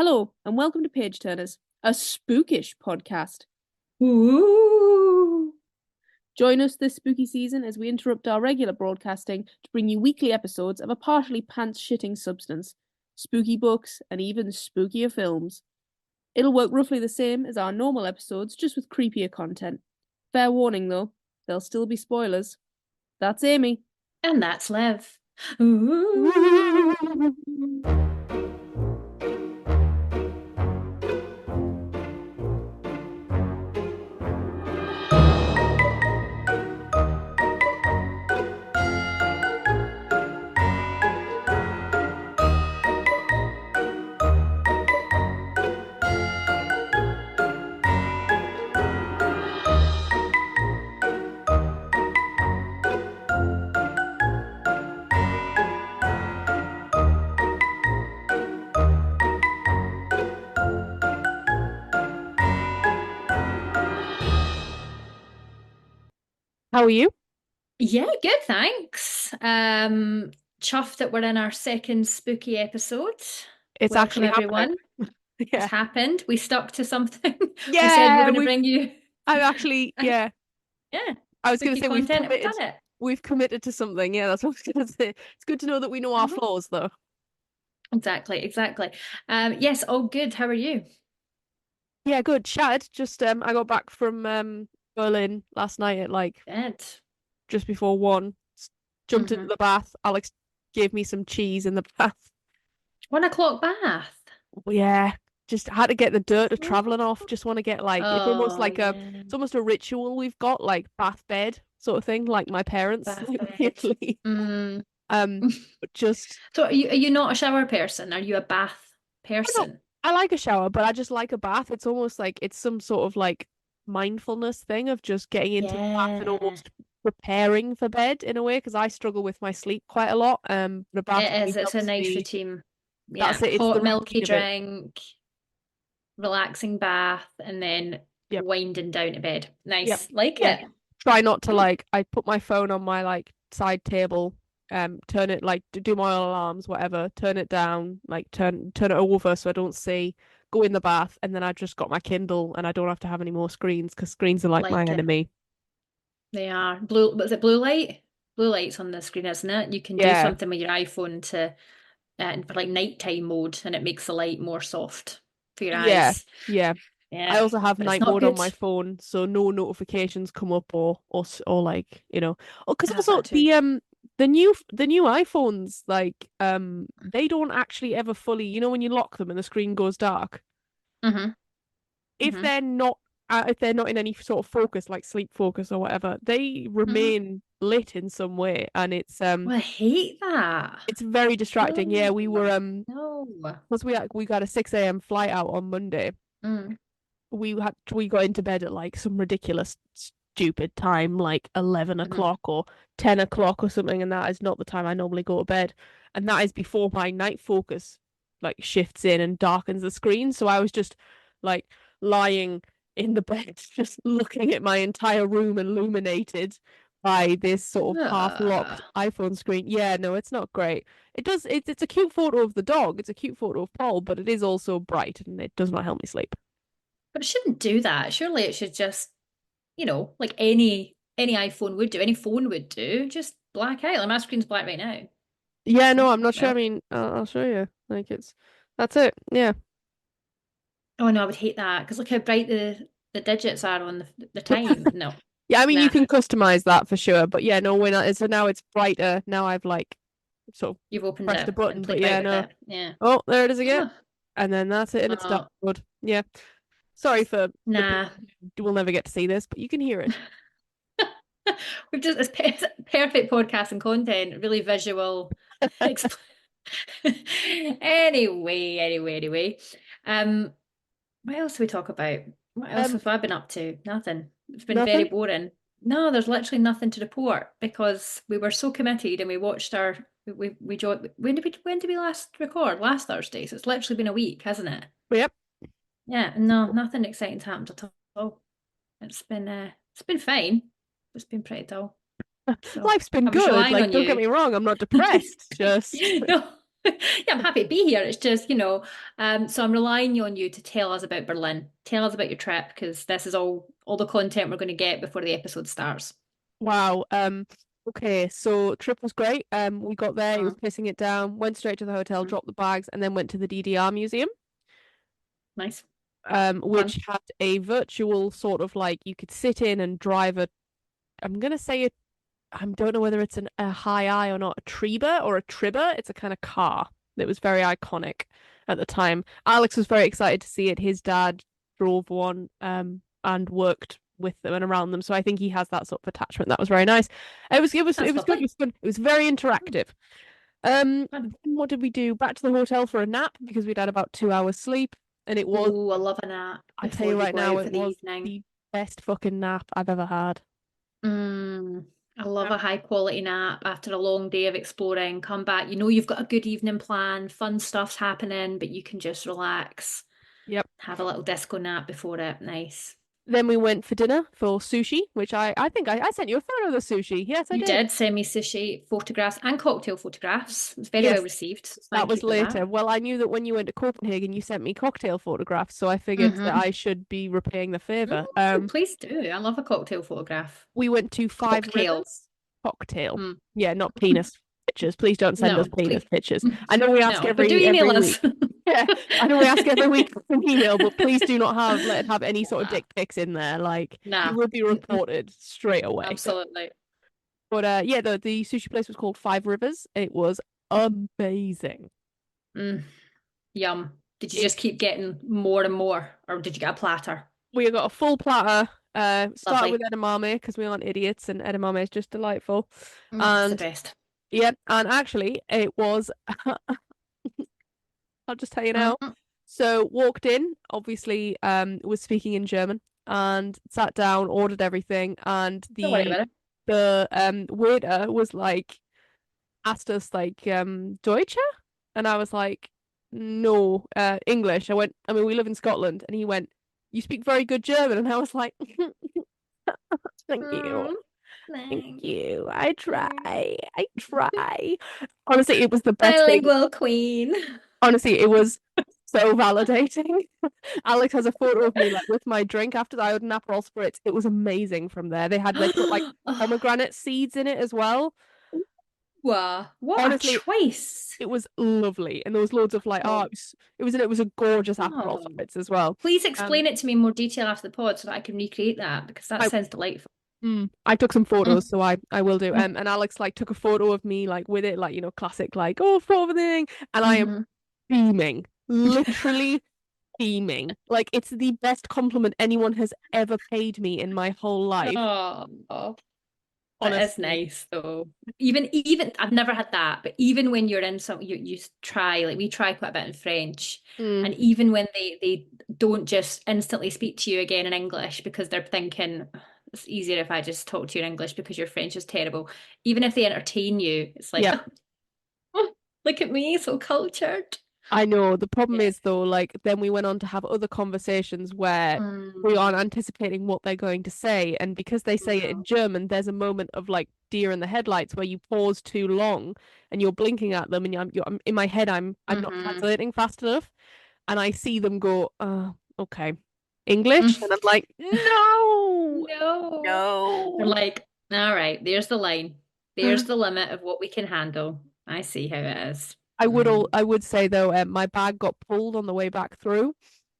Hello, and welcome to Page Turners, a Spook-ish podcast. Ooh. Join us this spooky season as we interrupt our regular broadcasting to bring you weekly episodes of a partially pants-shitting substance, spooky books, and even spookier films. It'll work roughly the same as our normal episodes, just with creepier content. Fair warning though, there'll still be spoilers. That's Amy. And that's Lev. Ooh. How are you? Yeah, good, thanks. Chuffed that we're in our second spooky episode. It's Welcome, actually everyone. happening. It's happened. We stuck to something. We said Yeah, we're going to bring you. I'm actually, yeah, I was going to spooky say we've content, and we've committed. done it. We've committed to something. Yeah, that's what I was going to say. It's good to know that we know our Mhm. flaws, though. Exactly. Yes, all good. How are you? Yeah, good. Shad, just I got back from Berlin last night at like Good. just before 1. Jumped into Mm-hmm. the bath. Alex gave me some cheese in the bath. 1 o'clock bath. Yeah, just had to get the dirt of Oh, traveling off. Just want to get like it's almost oh like a yeah. it's almost a ritual we've got, like bath bed sort of thing, like my parents, Bath like bed. weirdly. Mm. But just So are you not a shower person? Are you a bath I don't person? I like a shower, but I just like a bath. It's almost like it's some sort of like mindfulness thing of just getting into the bath and Yeah, almost preparing for bed in a way, because I struggle with my sleep quite a lot. The bath it really is. It's a helps nice me. routine. That's Yeah, it. It's the hot milky routine of it. drink, relaxing bath, and then Yep. winding down to bed. Yep. Nice. Like Yeah. it. Try not to Mm, like. I put my phone on my like side table. Turn it like do my alarms, whatever. Turn it down, like turn it over so I don't see. Go in the bath, and then I've just got my Kindle, and I don't have to have any more screens because screens are like my like it. enemy. They are. Was it blue light? Blue light's on the screen, isn't it? You can do Yeah. something with your iPhone to for like nighttime mode, and it makes the light more soft for your Yeah, eyes. yeah. I Yeah, also have but it's night not mode on good. my phone, so no notifications come up or like Oh, because I have also that too. the new iPhones they don't actually ever fully, when you lock them and the screen goes dark. Mm-hmm. If Mm-hmm. they're not in any sort of focus like sleep focus or whatever, they Mm-hmm. remain lit in some way, and Well, I hate that. it's very distracting. Yeah, Oh, we were no. because we got a 6 a.m. flight out on Monday. Mm, We got into bed at like some ridiculous stupid time, like 11 hmm o'clock or 10 o'clock or something, and that is not the time I normally go to bed, and that is before my night focus like shifts in and darkens the screen. So I was just like lying in the bed just looking at my entire room illuminated by this sort of half-locked iPhone screen. Yeah, no, it's not great. It's a cute photo of the dog, it's a cute photo of Paul, but it is also bright and it does not help me sleep. But it shouldn't do that. Surely it should just, like any iPhone would do, any phone would do, just black out. Like my screen's black right now. Yeah, no, Oh, I'm not sure. I well. mean, I'll show you. Like that's it. Yeah. Oh no, I would hate that because look how bright the digits are on the time. No, Yeah, I mean, you nah. can customize that for sure. But yeah, no, so now it's brighter. Now I've like sort of You've opened pressed a it button, and but played yeah, about with no. it. Yeah. Oh, there it is again. Oh, And then that's it, and it's dark oh, mode. Yeah. Sorry for the nah. people who will never get to see this, but you can hear it. It's perfect podcasting content, really visual. expl- Anyway. Um, what else do we talk about? What else Um, have I been up to? Nothing. It's been very Nothing. boring. No, there's literally nothing to report because we were so committed and we watched we joined. When did we last record? Last Thursday. So it's literally been a week, hasn't it? Yep. Yeah, no, nothing exciting's happened at all. It's been fine. It's been pretty dull. So Life's been I was good. relying Like, on don't get you. me wrong, I'm not depressed. Just No. Yeah, I'm happy to be here. It's just, so I'm relying on you to tell us about Berlin. Tell us about your trip because this is all the content we're going to get before the episode starts. Wow. Okay, so trip was great. We got there, it was Mm, pissing it down, went straight to the hotel, mm, dropped the bags, and then went to the DDR museum, nice. Fun. which had a virtual sort of like you could sit in and drive a, I'm gonna say it, I don't know whether it's a high eye or not, a Treba or a Tribber. It's a kind of car that was very iconic at the time. Alex was very excited to see it. His dad drove one and worked with them and around them. So I think he has that sort of attachment. That was very nice. It That's was good. It lovely. was fun. It was very interactive. Fun. Then what did we do? Back to the hotel for a nap because we'd had about 2 hours sleep. And it was, Oh, I love a nap I tell before you you right go now, out it for the was evening. the best fucking nap I've ever had. Mm, I love a high quality nap after a long day of exploring. Come back, you've got a good evening plan, fun stuff's happening, but you can just relax, Yep. have a little disco nap before it. Nice. Then we went for dinner for sushi, which I think I sent you a photo of the sushi. Yes, I You did. did send me sushi photographs and cocktail photographs. It was very well Yes, received. So that thank you was for that. later. Well, I knew that when you went to Copenhagen, you sent me cocktail photographs, so I figured that Mm-hmm. I should be repaying the favor. Please do. I love a cocktail photograph. We went to Five Cocktail. Rivers. Cocktail. Mm. Yeah, not penis pictures. Please don't send us No, penis please. pictures. I know we ask No, but do email every us. week. Yeah, I know we ask every week for an email, but please do not let it have any sort of Nah, dick pics in there. Like you nah. will be reported straight away. Absolutely. But yeah, the sushi place was called Five Rivers. It was amazing. Mm, yum. Did you It just keep getting more and more, or did you get a platter? We got a full platter. Started with Lovely. edamame because we aren't idiots, and edamame is just delightful. It's the And best. yep, and actually it was. I'll just tell you now. Mm, So walked in, obviously, was speaking in German, and sat down, ordered everything, and don't worry about it. the waiter was like asked us like Deutsche, and I was like, no, English. I mean, we live in Scotland, and he went, you speak very good German, and I was like, thank you. Mm, Thank thanks. you. I try. Mm. I try. Honestly, it was the best thing. Bilingual queen. Honestly, it was so validating. Alex has a photo of me like with my drink after the iodine Aperol spritz. It was amazing from there. They put like Oh, pomegranate seeds in it as well. wow, what a Honestly, choice. it was lovely, and there was loads of like Oh, it was a gorgeous Aperol oh. spritz as well. Please Um, explain it to me in more detail after the pod so that I can recreate that because that I sounds delightful. I took some Mm, photos, so I will do. mm, And Alex like took a photo of me like with it, like classic like oh photo of the thing, and I am mhm. beaming, literally beaming. Like it's the best compliment anyone has ever paid me in my whole life. Oh, that is Honestly. nice though. Even I've never had that, but even when you're in some you try like we try quite a bit in French, Mm, and even when they don't just instantly speak to you again in English because they're thinking it's easier if I just talk to you in English because your French is terrible. Even if they entertain you, it's like yeah. oh, look at me, so cultured. I know. The problem Yeah. is though, like then we went on to have other conversations where we Mm, aren't anticipating what they're going to say, and because they say it in no. German, there's a moment of like deer in the headlights where you pause too long and you're blinking at them, and I'm in my head, I'm not Hmm. translating fast enough, and I see them go, okay, English, and I'm like, no, No. They're no. like, all right, there's the line. There's the limit of what we can handle. I see how it is. Mm. I would say though, my bag got pulled on the way back through.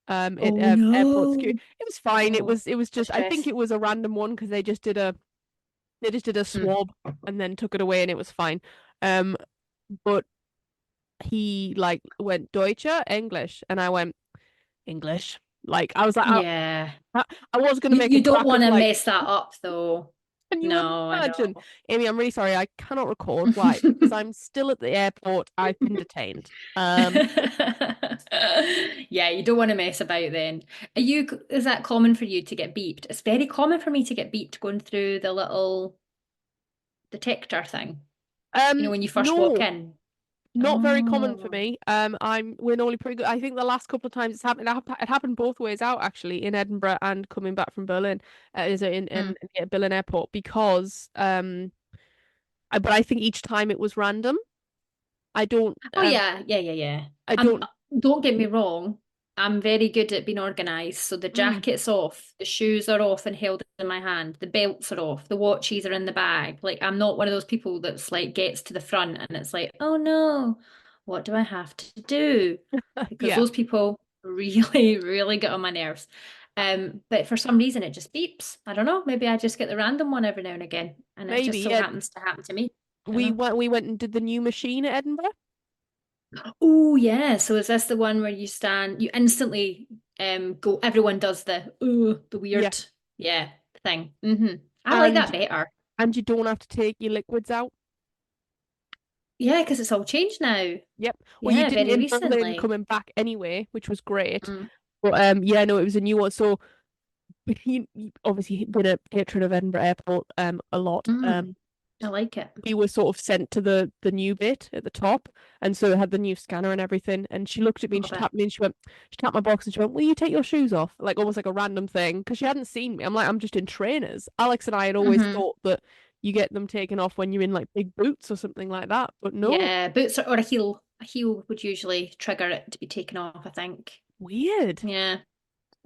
At Oh airport no. security. It was fine. Oh, It was the just I think stress. it was a random one because they just did a Mm. swab and then took it away and it was fine. Um, but he like went Deutsche, English, and I went English. Like I was like Yeah. I, I was gonna You make a you don't crack want of to like, mess that up though. can you No, I imagine? know. Amy, I'm really sorry. I cannot record. Why? Because I'm still at the airport. I've been detained. Yeah, you don't want to mess about then. Is that common for you to get beeped? It's very common for me to get beeped going through the little detector thing. When you first walk No. in. Not very common for Oh. me. We're normally pretty good. I think the last couple of times it's happened, it happened both ways out actually in Edinburgh and coming back from Berlin, is it Mm. in yeah, Berlin Airport because but I think each time it was random. I don't Oh yeah. I I'm don't don't get me wrong. I'm very good at being organized. So the mm, jacket's off, the shoes are off and held in my hand, the belts are off, the watches are in the bag. Like I'm not one of those people that's like gets to the front and it's like, oh no, what do I have to do? Because yeah, those people really, really get on my nerves. But for some reason it just beeps. I don't know. Maybe I just get the random one every now and again, and it maybe, just so yeah. happens to happen to me. I don't We know. went and did the new machine at Edinburgh. Oh yeah. So is this the one where you stand, you instantly go, everyone does the ooh, the Yeah. weird, yeah, thing. I like And that better. you don't have to take your liquids out. Yeah, because it's all changed now. Yep. Well, you Yeah, didn't very in Berlin recently. coming back anyway, which was great. Mm. But yeah, no, it was a new one. So he obviously been a patron of Edinburgh Airport a lot. Mm. I like it. We were sort of sent to the new bit at the top, and so it had the new scanner and everything. And she looked at me and she Love it. tapped me and she tapped my box and she went, "Will you take your shoes off?" Like almost like a random thing because she hadn't seen me. I'm like, I'm just in trainers. Alex and I had always hmm thought that you get them taken off when you're in like big boots or something like that, but no, Yeah, boots or a heel. A heel would usually trigger it to be taken off, I think. weird. Yeah.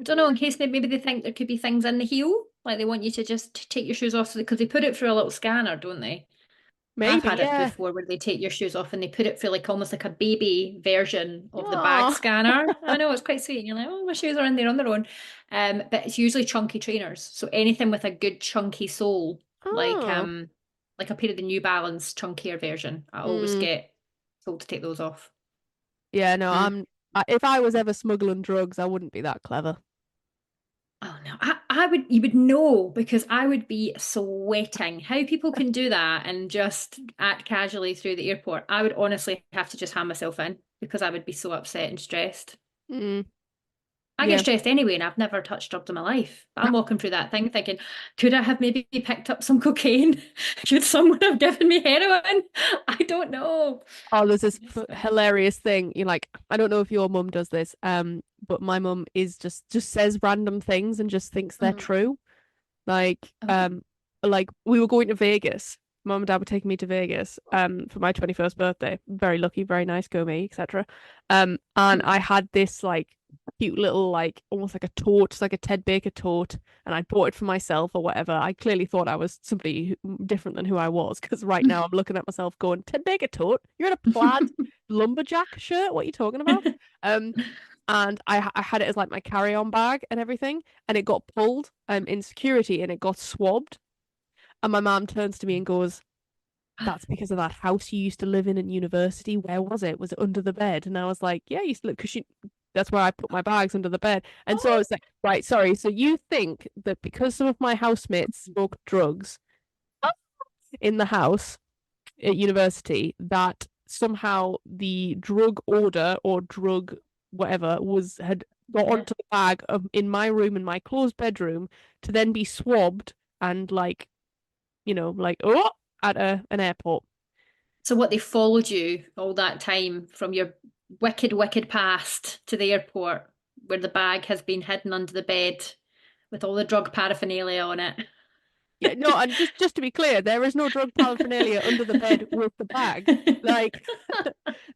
I don't know, in case maybe they think there could be things in the heel, like they want you to just take your shoes off because they put it through a little scanner, don't they? I've Maybe, had it yeah. before where they take your shoes off and they put it through like almost like a baby version of the bag Oh, scanner. I know it's quite sweet. And you're like, oh, my shoes are in there on their own. But it's usually chunky trainers. So anything with a good chunky sole, oh. like a pair of the New Balance chunkier version, I always Mm. get told to take those off. Yeah, no, Mm. if I was ever smuggling drugs, I wouldn't be that clever. Oh no, I would, you would know because I would be sweating. How people can do that and just act casually through the airport, I would honestly have to just hand myself in because I would be so upset and stressed. Mm. I get Yeah. stressed anyway, and I've never touched drugs in my life. I'm walking through that thing thinking, could I have maybe picked up some cocaine? Could someone have given me heroin? I don't know. Oh, there's this Honestly. hilarious thing. You like, I don't know if your mum does this, but my mum is just says random things and just thinks they're Mm. true. Like, Oh. like we were going to Vegas. Mum and dad were taking me to Vegas, for my 21st birthday. Very lucky, very nice, go me, etc. And Mm. I had this like cute little like almost like a tote, it's like a Ted Baker tote, and I bought it for myself or whatever. I clearly thought I was somebody different than who I was because right now I'm looking at myself going, Ted Baker tote? You're in a plaid lumberjack shirt? What are you talking about? Um, and I had it as like my carry-on bag and everything, and it got pulled in security and it got swabbed. And my mom turns to me and goes, "That's because of that house you used to live in university. Where was it? Was it under the bed?" And I was like, "Yeah, I used to look because she." That's where I put my bags under the bed. And so I Oh. was like, right, sorry. So you think that because some of my housemates smoked drugs in the house at university, that somehow the drug order or drug whatever was had got Yeah. onto the bag in my room in my closed bedroom to then be swabbed and like like oh at an airport. So what, they followed you all that time from your wicked, wicked past to the airport where the bag has been hidden under the bed with all the drug paraphernalia on it. Yeah, no, and just to be clear, there is no drug paraphernalia under the bed with the bag. Like,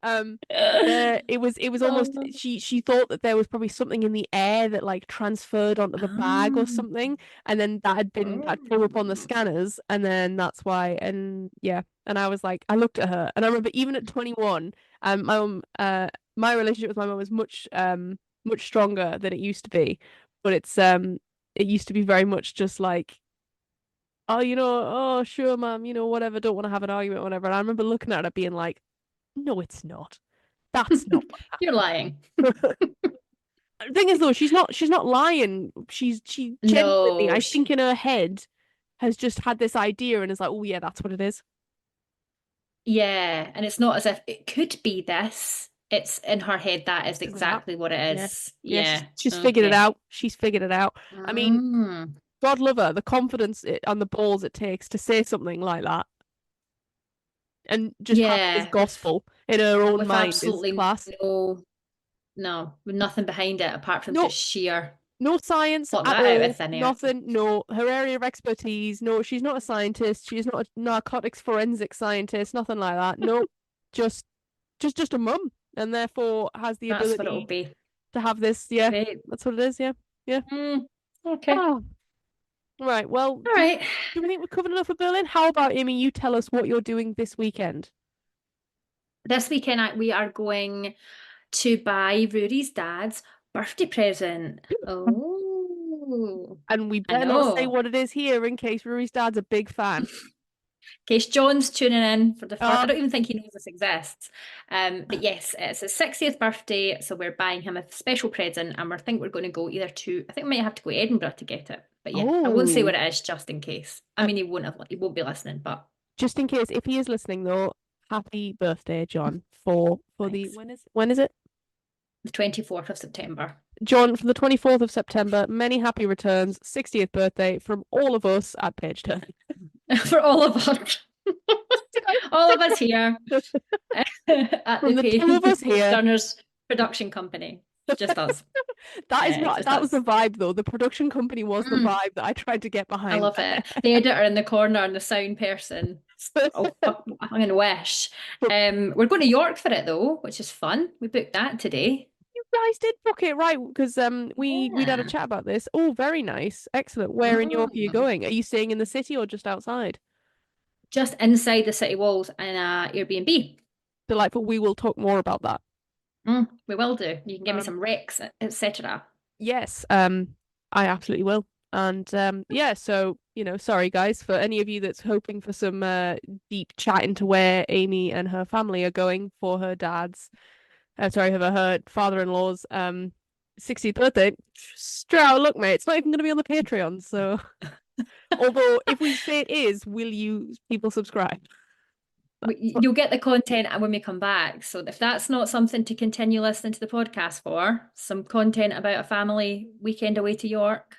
um, there it was almost Oh. she thought that there was probably something in the air that like transferred onto the bag or Ah. something, and then that came up on the Oh. scanners, and then that's why, and yeah, and I was like, I looked at her, and I remember even at 21, my mum, my relationship with my mum is much stronger than it used to be, but it used to be very much just like oh, oh, sure, ma'am, whatever, don't want to have an argument, whatever. And I remember looking at her being like, no, it's not. That's not what You're lying. happened. The thing is, though, she's not lying. She genuinely, No. I think in her head, has just had this idea and is like, oh, yeah, that's what it is. Yeah, and it's not as if it could be this. It's in her head that is Because of that. exactly what it Yeah. is. Yeah, she's Yeah. she's figured it Okay. out. She's figured it out. I mean, Mm. God love her, the confidence and the balls it takes to say something like that and just have it as Yeah, gospel in her own with mind is absolutely class. with nothing behind it apart from No, just sheer no science pluck at that out of all. thin air. Nothing. No, her area of expertise. No, she's not a scientist. She's not a narcotics forensic scientist. Nothing like that. No, just just a mum, and therefore has the That's what it'll ability be. to have this. Yeah, Great. that's what it is. Yeah, yeah. Okay. Oh, right. Well, All do right. do we think we've covered enough of Berlin? How about Amy? You tell us what you're doing this weekend. This weekend we are going to buy Rory's dad's birthday present. Oh, And we I better not say know. what it is here in case Rury's dad's a big fan. In case John's tuning in for the first, I Oh, don't even think he knows this exists. But yes, it's his 60th birthday, so we're buying him a special present, and we think we're going to go either to, I think we might have to go to Edinburgh to get it. But yeah, I won't say oh. what it is just in case. I Uh, mean, he won't be listening, but just in case, if he is listening though, happy birthday, John. For the thanks. when is it? The 24th of September. John, for the 24th of September, many happy returns, 60th birthday from all of us at Page Turn. For all of us. All of us here at From the the two of us Page here. Turners production company. Just us. That is Yeah, not just that was the us. vibe though. The production company was the Mm, vibe that I tried to get I behind. love it. The editor in the corner and the sound person. Oh, I'm gonna wish. But We're going to York for it though, which is fun. We booked that today. you guys did book it right because we'd had a Yeah. chat about this. Oh, very nice. Excellent. Where in York are you Mm. going? Are you staying in the city or just outside? Just inside the city walls in a Airbnb. Delightful. We will talk more about that. We will do. You can give me Um, some recs, etc. yes, I absolutely will. And yeah, so sorry guys for any of you that's hoping for some deep chat into where Amy and her family are going for her dad's, sorry, her father-in-law's 60th birthday. Straight out, look, mate, it's not even going to be on the Patreon. So, although if we say it is, will you people subscribe? You'll get the content when we come back. So if that's not something to continue listening to the podcast for, some content about a family weekend away to York,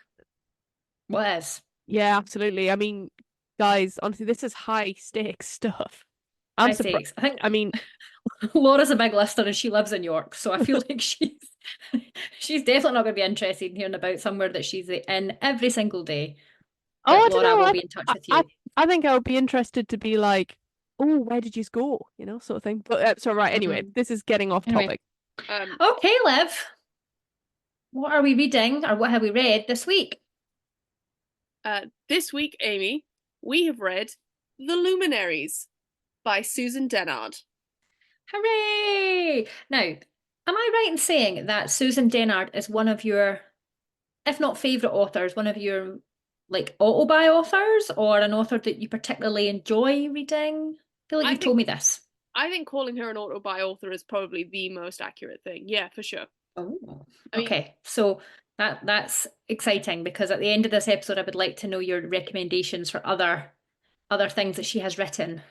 what is? Yeah, absolutely. I mean, guys, honestly, this is high stakes stuff. I'm High surprised. stakes. I think I mean, Laura's a big listener and she lives in York, so I feel like she's definitely not going to be interested in hearing about somewhere that she's in every single day. oh, But I don't Laura know. will be in touch with I you. I think I would be interested to be like, oh, where did you score? Sort of thing. But so right, anyway, Mhm. this is getting off Anyway, topic. okay, Liv, what are we reading or what have we read this week? This week, Amy, we have read The Luminaries by Susan Dennard. Hooray! Now, am I right in saying that Susan Dennard is one of your, if not favourite authors, one of your like auto-buy authors or an author that you particularly enjoy reading? I feel like I you've think told me this. I think calling her an auto-buy author is probably the most accurate thing. Yeah, for sure. Oh, I mean, okay. So that's exciting because at the end of this episode, I would like to know your recommendations for other things that she has written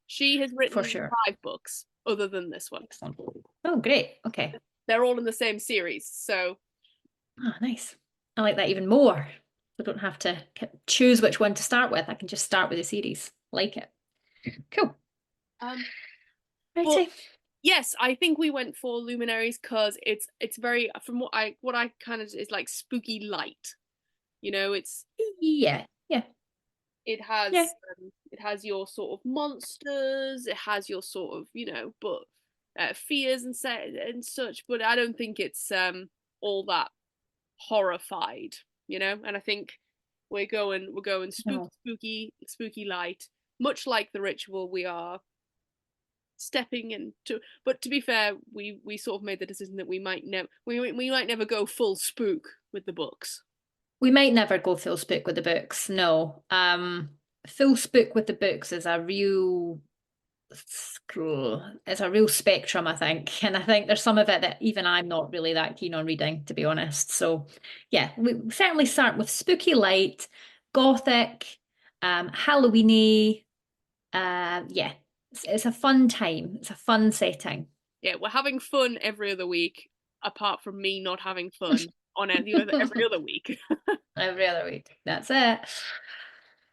she has for written sure. 5 books other than this one. Excellent. Oh, great. Okay. They're all in the same series, so Oh, nice. I like that even more. I don't have to choose which one to start with. I can just start with the series. Like it. Cool. but Righty. yes, I think we went for Luminaries because it's very, from what I kind of is like spooky light. It's Yeah. Yeah. it has Yeah. it has your sort of monsters, it has your sort of but fears and such, but I don't think it's all that horrified, and I think we're going No. spooky light, much like The Ritual. We are stepping into, but to be fair, we sort of made the decision that we might never go full spook with the books. We might never go full spook with the books. No. Full spook with the books is a real it's a real spectrum, I think. And I think there's some of it that even I'm not really that keen on reading, to be honest. So yeah, we certainly start with spooky light, gothic, Halloweeny. Yeah, it's a fun time. It's a fun setting. Yeah, we're having fun every other week, apart from me not having fun on every other week. Every other week. That's it.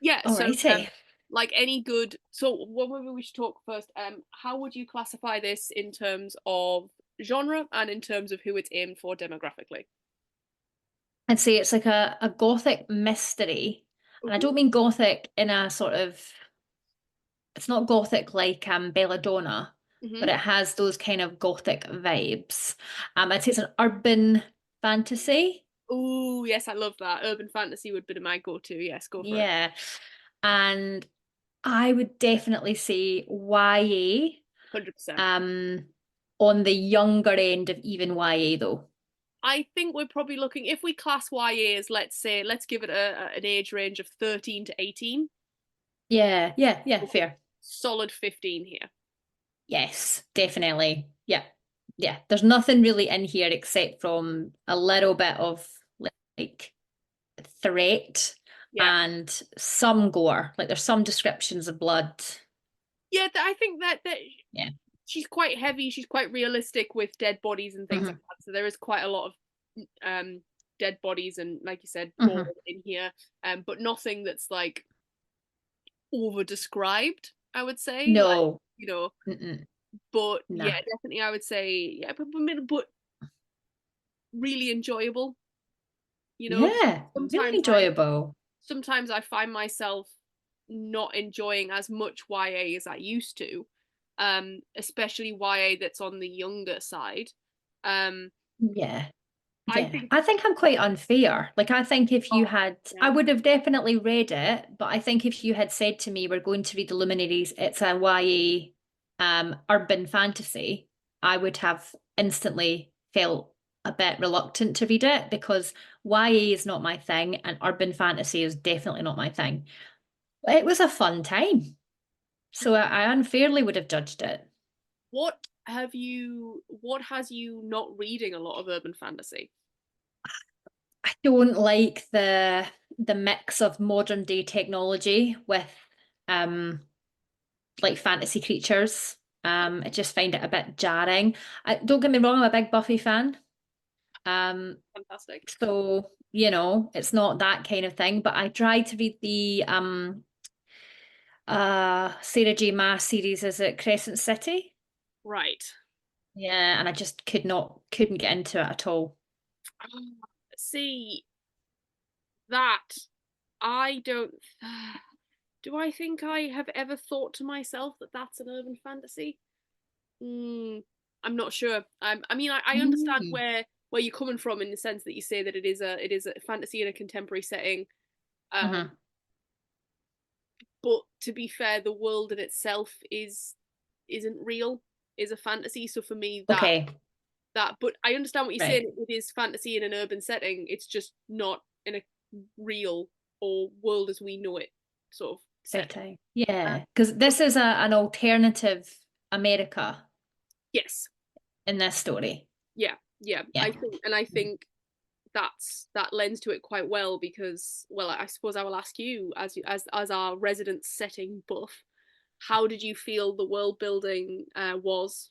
Yeah, so Alrighty. like any good, so what maybe we should talk first. How would you classify this in terms of genre and in terms of who it's aimed for demographically? I'd say it's like a gothic mystery. And I don't mean gothic in a sort of, it's not gothic like Belladonna, but it has those kind of gothic vibes. I'd say it's an urban fantasy. Oh, yes, I love that. Urban fantasy would be my go-to. Yes, go for it. Yeah. And I would definitely say YA, 100%. on the younger end of even YA though. I think we're probably looking, if we class YA as, let's give it an age range of 13 to 18. Yeah, fair. Solid 15 here. Yes, definitely. Yeah. Yeah. There's nothing really in here except from a little bit of like threat Yeah. and some gore. Like there's some descriptions of blood. Yeah, I think that Yeah. she's quite heavy, she's quite realistic with dead bodies and things like that. So there is quite a lot of dead bodies and, like you said, gore in here. But nothing that's like over described, I would say. No. Like, you know, but Nah. yeah, definitely I would say, yeah, but really enjoyable. You know, Yeah, really enjoyable. Sometimes I find myself not enjoying as much YA as I used to, especially YA that's on the younger side. Yeah. I Yeah, think I think I'm quite unfair. Like, I think if you had, I would have definitely read it, but I think if you had said to me, we're going to read the Luminaries, it's a YA urban fantasy, I would have instantly felt a bit reluctant to read it because YA is not my thing and urban fantasy is definitely not my thing. But it was a fun time. So I unfairly would have judged it. what has you not reading a lot of urban fantasy? I don't like the mix of modern day technology with like fantasy creatures. I just find it a bit jarring. Don't get me wrong, I'm a big Buffy fan. Fantastic. So, you know, it's not that kind of thing, but I tried to read the Sarah J. Maas series, is it Crescent City? Right. Yeah, and I just couldn't get into it at all. See, that I don't. Do I think I have ever thought to myself that that's an urban fantasy? I'm not sure. I mean, I understand where you're coming from in the sense that you say that it is a fantasy in a contemporary setting. But to be fair, the world in itself isn't real, is a fantasy. So for me, but I understand what you're saying. It is fantasy in an urban setting. It's just not in a real or world as we know it sort of setting. Yeah, because this is an alternative America. Yes. In this story. Yeah. I think that lends to it quite well because, well, I suppose I will ask you as our resident setting buff, how did you feel the world building was?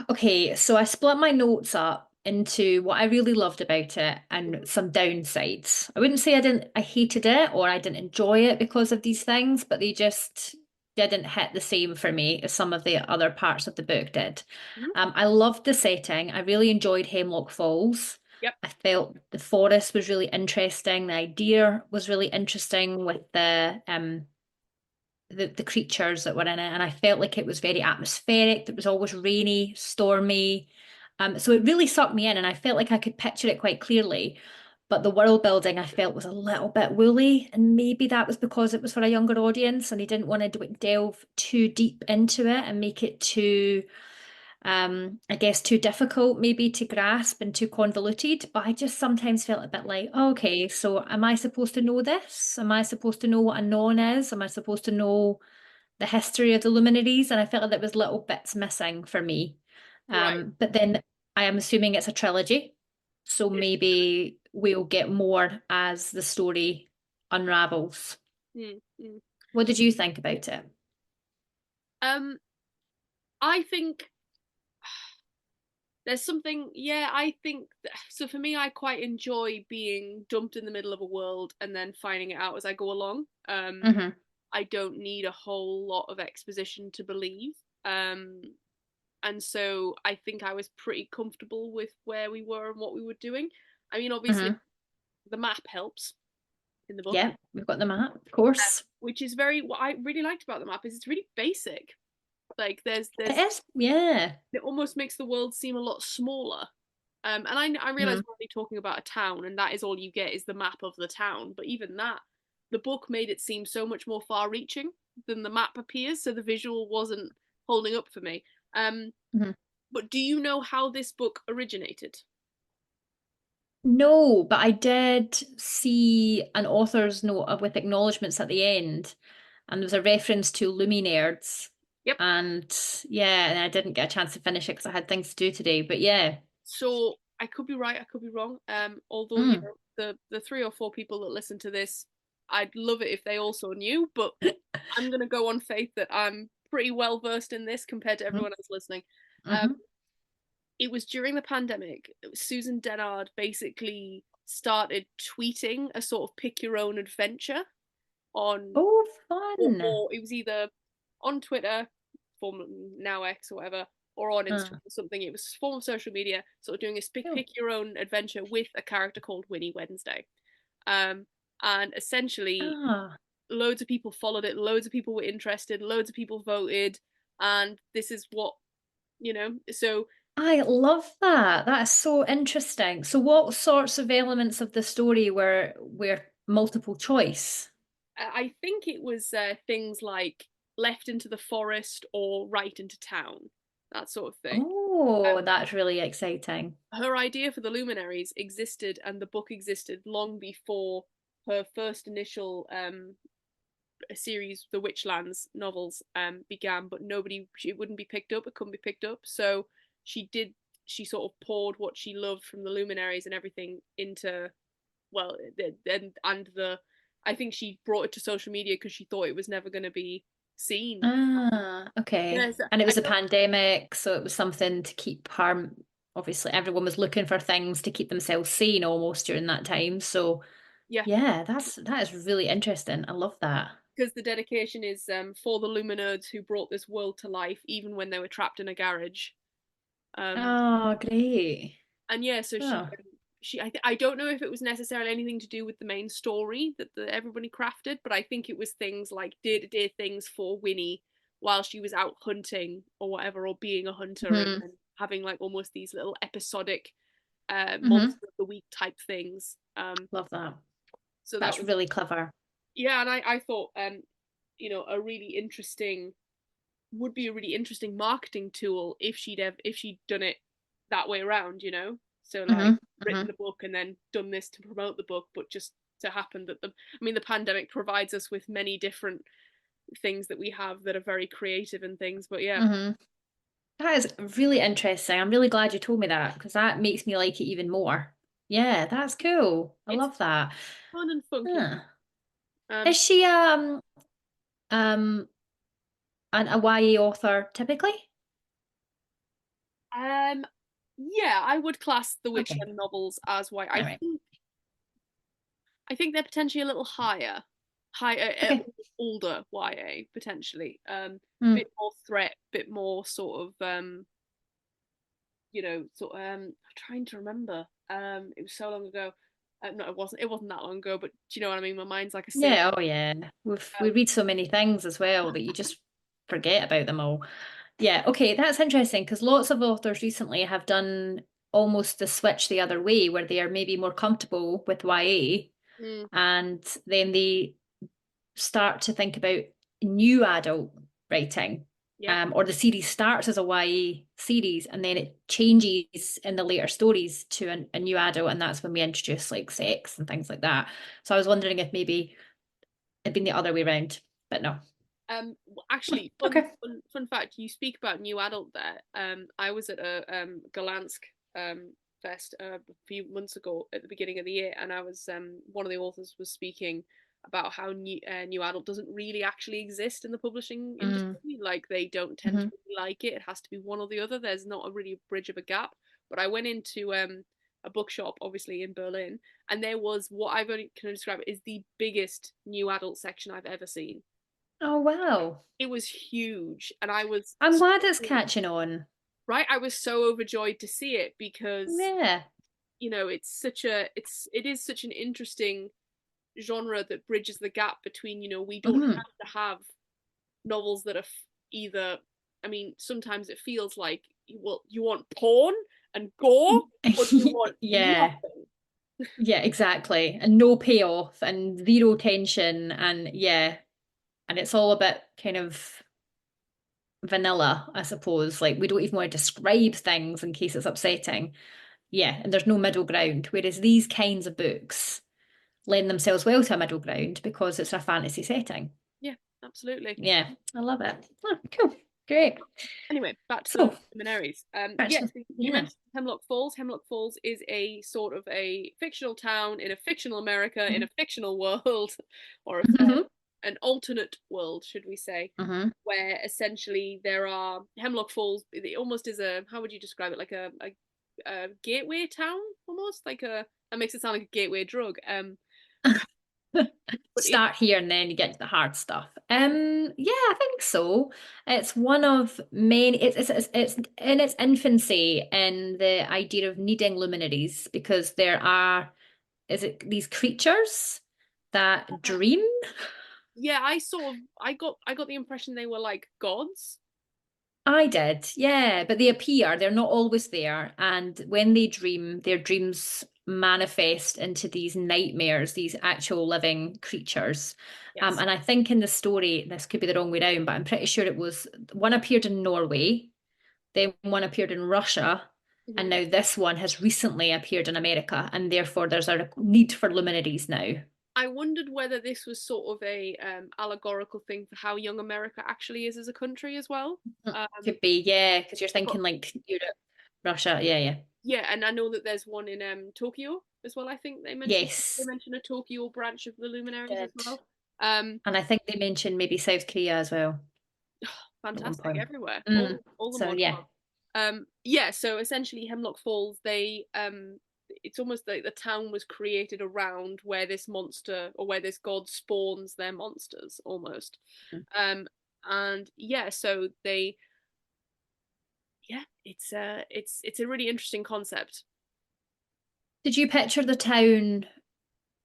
Okay, so I split my notes up into what I really loved about it and some downsides. I wouldn't say I hated it or I didn't enjoy it because of these things, but they just didn't hit the same for me as some of the other parts of the book did. I loved the setting. I really enjoyed Hemlock Falls. Yep. I felt the forest was really interesting. The idea was really interesting with the creatures that were in it, and I felt like it was very atmospheric. It was always rainy, stormy. So it really sucked me in, and I felt like I could picture it quite clearly. But the world building I felt was a little bit woolly, and maybe that was because it was for a younger audience, and they didn't want to delve too deep into it and make it too, I guess, too difficult maybe to grasp and too convoluted. But I just sometimes felt a bit like, okay, so am I supposed to know this? Am I supposed to know what a non is? Am I supposed to know the history of the Luminaries? And I felt like there was little bits missing for me. But then I am assuming it's a trilogy, so maybe we'll get more as the story unravels. What did you think about it? I think there's something, I think so. For me, I quite enjoy being dumped in the middle of a world and then finding it out as I go along. I don't need a whole lot of exposition to believe. And so I think I was pretty comfortable with where we were and what we were doing. I mean, obviously, the map helps in the book. Yeah, we've got the map, of course. Which is what I really liked about the map is it's really basic. Like there's It is, yeah. it almost makes the world seem a lot smaller. And I realize Mm. we're only talking about a town, and that is all you get is the map of the town. But even that, the book made it seem so much more far-reaching than the map appears. So the visual wasn't holding up for me. Mhm. But do you know how this book originated? No, but I did see an author's note with acknowledgements at the end, and there was a reference to Luminaries. Yep. And yeah, and I didn't get a chance to finish it because I had things to do today. But yeah. So I could be right, I could be wrong. Although you Mm. know the 3 or 4 people that listen to this, I'd love it if they also knew. But I'm gonna go on faith that I'm pretty well versed in this compared to everyone else listening. Um, Mm-hmm. it was during the pandemic. Susan Dennard basically started tweeting a sort of pick your own adventure on, Oh, fun. or it was either on Twitter, formerly now X or whatever, or on Instagram or something. It was a form of social media, sort of doing a Cool. pick your own adventure with a character called Winnie Wednesday. And essentially, Ah, loads of people followed it, loads of people were interested, loads of people voted, and this is what, so I love that. That is so interesting. So what sorts of elements of the story were multiple choice? I think it was things like left into the forest or right into town, that sort of thing. Oh, that's really exciting. Her idea for the Luminaries existed and the book existed long before her first initial series, the Witchlands novels, began, but it wouldn't be picked up, it couldn't be picked up. So she sort of poured what she loved from the Luminaries and everything into, well, and I think she brought it to social media because she thought it was never going to be seen. Ah, okay. Yes, And it I was a don't. pandemic, so it was something to keep harm. Obviously, everyone was looking for things to keep themselves sane almost during that time. So Yeah, yeah, that is really interesting. I love that. because the dedication is for the Luminerds who brought this world to life, even when they were trapped in a garage. Um, Oh, great. and yeah, so Oh. I don't know if it was necessarily anything to do with the main story that everybody crafted, but I think it was things like day-to-day things for Winnie while she was out hunting or whatever, or being a hunter, Hmm. and having like almost these little episodic Hmm. monster of the week type things. Love that. So that That's was, really clever. yeah, and I thought a really interesting would be a really interesting marketing tool if if she'd done it that way around, so like Hmm. written Hmm. the book and then done this to promote the book, but just to happen that the pandemic provides us with many different things that we have that are very creative and things, but yeah, Hmm. That is really interesting. I'm really glad you told me that because that makes me like it even more. Yeah, that's cool. I it's love that. fun and funky. Huh. um Is she um a YA author typically? um yeah, I would class the Okay. Witchland novels as why All right. I think they're potentially a little higher, Okay. older YA potentially. Hmm. Bit more threat, bit more sort of I'm trying to remember. It was so long ago. No, it wasn't. It wasn't that long ago, but do you know what I mean? My mind's like a sieve. Yeah, oh yeah. We Um, read so many things as well that you just forget about them all. Yeah, okay, that's interesting because lots of authors recently have done almost the switch the other way where they are maybe more comfortable with YA mm, and then they start to think about new adult writing. yeah. Or the series starts as a YA series and then it changes in the later stories to a new adult, and that's when we introduce like sex and things like that. So I was wondering if maybe it'd been the other way around, but no. Actually, Okay. fun fact. You speak about new adult there. I was at a Galansk fest a few months ago at the beginning of the year, and I was one of the authors was speaking about how new adult doesn't really actually exist in the publishing Mm, industry. Like they don't tend to hmm. really like it. It has to be one or the other. There's not a really bridge of a gap. But I went into a bookshop, obviously in Berlin, and there was what I've only can describe is the biggest new adult section I've ever seen. Oh wow. It was huge, and I was I'm glad it's catching on. right. I was so overjoyed to see it because Yeah. it is such an interesting genre that bridges the gap between we don't Hmm. have to have novels that are either I mean, sometimes it feels like you want porn and gore, but you want Yeah. nothing. Yeah, exactly. And no payoff and zero tension, and yeah. And it's all a bit kind of vanilla, I suppose. Like we don't even want to describe things in case it's upsetting. Yeah, and there's no middle ground. Whereas these kinds of books lend themselves well to a middle ground because it's a fantasy setting. Yeah, absolutely. Yeah, I love it. Oh, cool. Great. Anyway, back to So, the Luminaries. back Yes, to- you yeah. mentioned Hemlock Falls. Hemlock Falls is a sort of a fictional town in a fictional America in a fictional world, or Mhm. an alternate world, should we say, Mhm. where essentially there are Hemlock Falls. It almost is a, how would you describe it? Like a gateway town, almost like a. That makes it sound like a gateway drug. But Start here and then you get to the hard stuff. Yeah, I think so. It's one of many. It's in its infancy in the idea of needing luminaries because there are, is it these creatures that dream? yeah, I got the impression they were like gods. I did, yeah, but they appear, they're not always there. And when they dream, their dreams manifest into these nightmares, these actual living creatures. Yes. And I think in the story, this could be the wrong way round, but I'm pretty sure it was one appeared in Norway, then one appeared in Russia, and now this one has recently appeared in America, and therefore there's a need for luminaries now. I wondered whether this was sort of a allegorical thing for how young America actually is as a country as well. Could be, yeah, because you're But thinking like Europe, Russia, yeah. yeah, and I know that there's one in Tokyo as well. I think they Yes, mention a Tokyo branch of the Luminaries as did. well. And I think they mentioned maybe South Korea as well at one Fantastic point. everywhere. All the So mod yeah. yeah, so essentially Hemlock Falls, they it's almost like the town was created around where this monster or where this god spawns their monsters almost. And yeah, so they yeah, it's a really interesting concept. Did you picture the town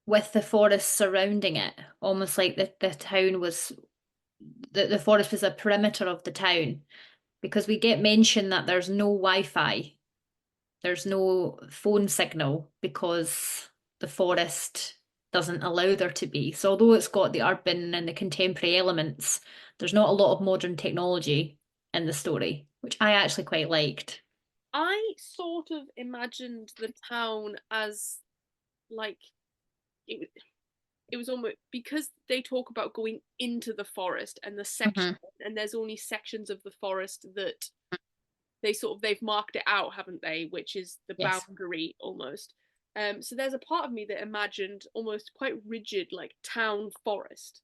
with the forest surrounding it? Almost like the town was the forest was a perimeter of the town. Because we get mentioned that there's no Wi-Fi, there's no phone signal because the forest doesn't allow there to be. So although it's got the urban and the contemporary elements, there's not a lot of modern technology in the story, which I actually quite liked. I sort of imagined the town as like it it was almost because they talk about going into the forest and the section Mhm. and there's only sections of the forest that they've marked it out, haven't they, which is the Yes. boundary almost. So there's a part of me that imagined almost quite rigid like town forest.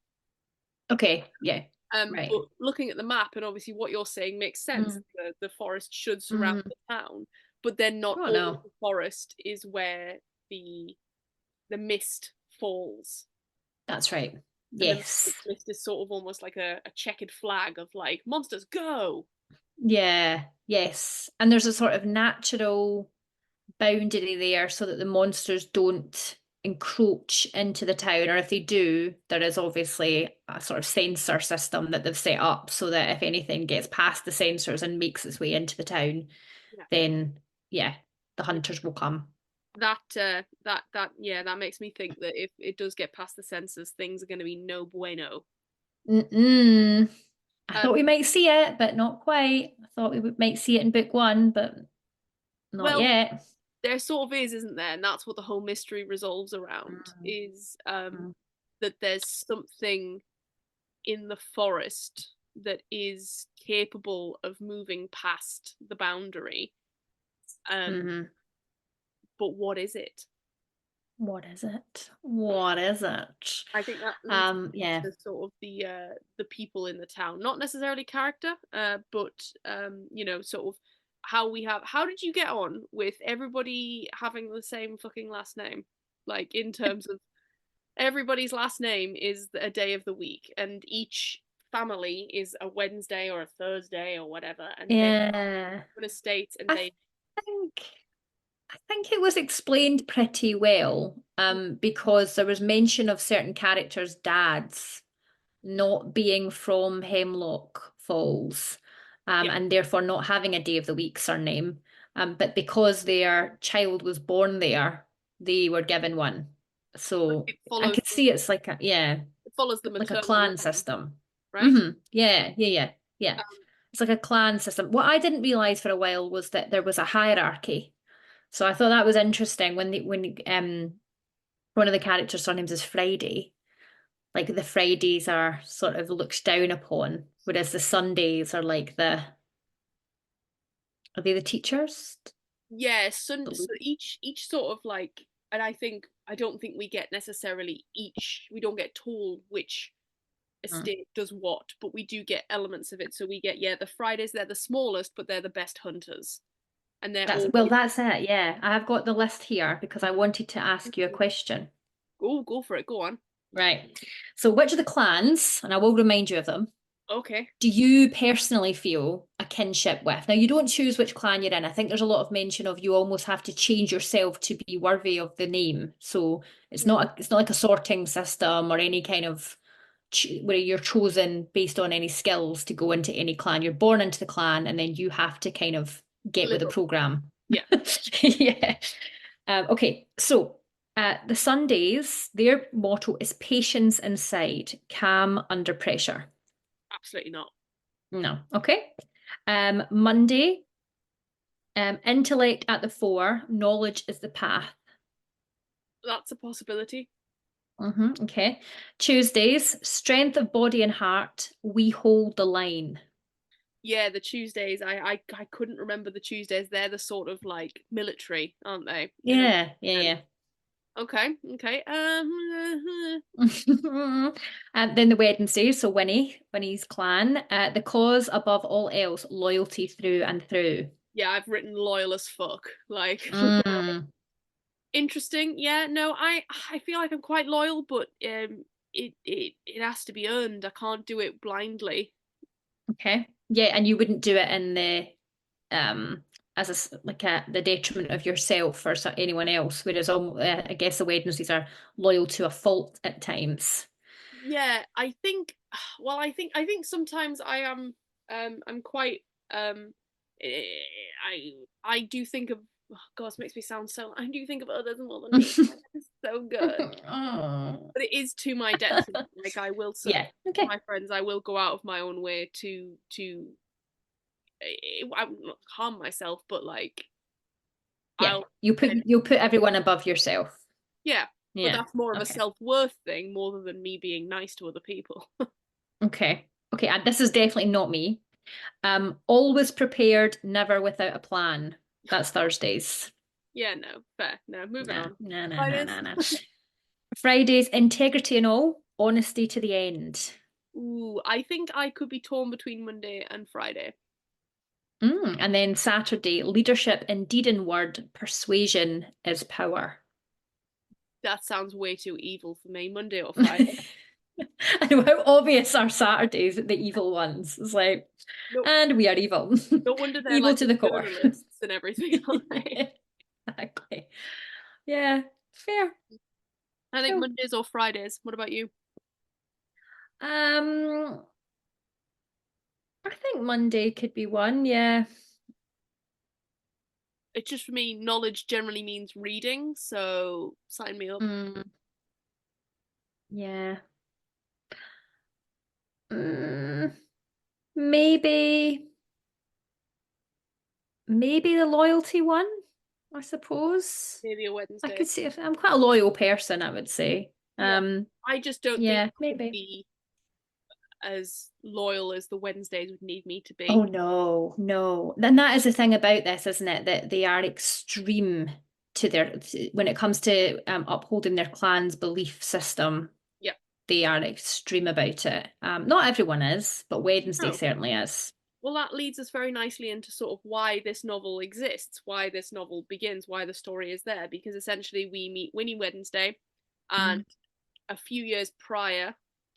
Okay, yeah. Right. But looking at the map and obviously what you're saying makes sense. Mm. The forest should surround the town, but then not Oh all no. of the forest is where the mist falls. That's right. And the Yes. mist is sort of almost like a checkered flag of like monsters go. Yeah. Yes. And there's a sort of natural boundary there so that the monsters don't encroach into the town, or if they do, there is obviously a sort of sensor system that they've set up so that if anything gets past the sensors and makes its way into the town, Yeah. then yeah, the hunters will come. That makes me think that if it does get past the sensors, things are going to be no bueno. Mm-mm. I thought we might see it, but not quite. I thought might see it in book one, but not Well, yet. there sort of isn't there? And that's what the whole mystery resolves around is that there's something in the forest that is capable of moving past the boundary. But what is it? What is it? What is it? I think that leads Yeah. to sort of the people in the town, not necessarily character, but you know, sort of how we have. How did you get on with everybody having the same fucking last name? Like in terms of everybody's last name is a day of the week, and each family is a Wednesday or a Thursday or whatever, and they're Yeah. on a state, and I think I think it was explained pretty well, because there was mention of certain characters' dads not being from Hemlock Falls. Yeah. and therefore not having a day of the week surname. But because their child was born there, they were given one. So It I follows could see it's like a, yeah, it follows the like a maternal clan line, system. right? Yeah. Um, It's like a clan system. What I didn't realize for a while was that there was a hierarchy. So I thought that was interesting when one of the characters' surnames is Friday. Like the Fridays are sort of looked down upon, whereas the Sundays are like are they the teachers? yeah, so each sort of like, and I don't think we get necessarily we don't get told which Mm. estate does what, but we do get elements of it. So we get, yeah, the Fridays, they're the smallest, but they're the best hunters. And they're always That's it. Yeah, I have got the list here because I wanted to ask you a question. go for it, go on. Right. So, which of the clans, and I will remind you of them, Okay. do you personally feel a kinship with? Now, you don't choose which clan you're in. I think there's a lot of mention of you almost have to change yourself to be worthy of the name. So it's not like a sorting system or any kind of where you're chosen based on any skills to go into any clan. You're born into the clan, and then you have to kind of get with the Little. program. Yeah. Yeah. Okay, so the Sundays, their motto is patience inside, calm under pressure. Absolutely not. No. Okay. Monday, intellect at the fore, knowledge is the path. That's a possibility. Okay. Tuesdays, strength of body and heart, we hold the line. Yeah, the Tuesdays, I couldn't remember the Tuesdays. They're the sort of like military, aren't they? Yeah. Okay. And then the Wednesday, so Winnie's clan, the cause above all else, loyalty through and through. Yeah, I've written loyal as fuck. Like Mm, interesting. Yeah, no, I feel like I'm quite loyal, but it has to be earned. I can't do it blindly. okay. Yeah, and you wouldn't do it in the the detriment of yourself or anyone else, whereas I guess the Wednesdays are loyal to a fault at times. Yeah, I think. Well, I think sometimes I am. I'm quite. eh, I do think of. Oh, God, it makes me sound so. I do think of others more than me. It's so good, Oh. but it is to my detriment. Like I will Yeah. Okay. my friends. I will go out of my own way to. I will not harm myself, but like Yeah. I'll. You'll put everyone above yourself. Yeah, but Yeah. that's more of a Okay. self-worth thing more than me being nice to other people. Okay. Okay. And this is definitely not me. Always prepared, never without a plan. That's Thursdays. Yeah, no, fair. No, moving No, on. no, no, no, Fridays. no, no. Fridays, integrity and all, honesty to the end. Ooh, I think I could be torn between Monday and Friday. And then Saturday, leadership in deed and word, persuasion is power. That sounds way too evil for me. Monday or Friday. I know how obvious are Saturdays, the evil ones. It's like, No, and we are evil. no wonder they're Evil like to the the core. journalists and everything, aren't they? Exactly. Yeah, fair. I think Cool. Mondays or Fridays. What about you? Um, I think Monday could be one, yeah. It's just for me, knowledge generally means reading, so sign me up. Mm, yeah. Mm, maybe the loyalty one, I suppose. Maybe a I Wednesday. could see if I'm quite a loyal person, I would say. Yeah. I just don't think Yeah, I could maybe. be as loyal as the Wednesdays would need me to Oh be. no. And that is the thing about this, isn't it? That they are extreme when it comes to upholding their clan's belief system. Yeah. They are extreme about it. Not everyone is, but Wednesday No. certainly is. Well, that leads us very nicely into sort of why this novel exists, why this novel begins, why the story is there, because essentially we meet Winnie Wednesday, and a few years prior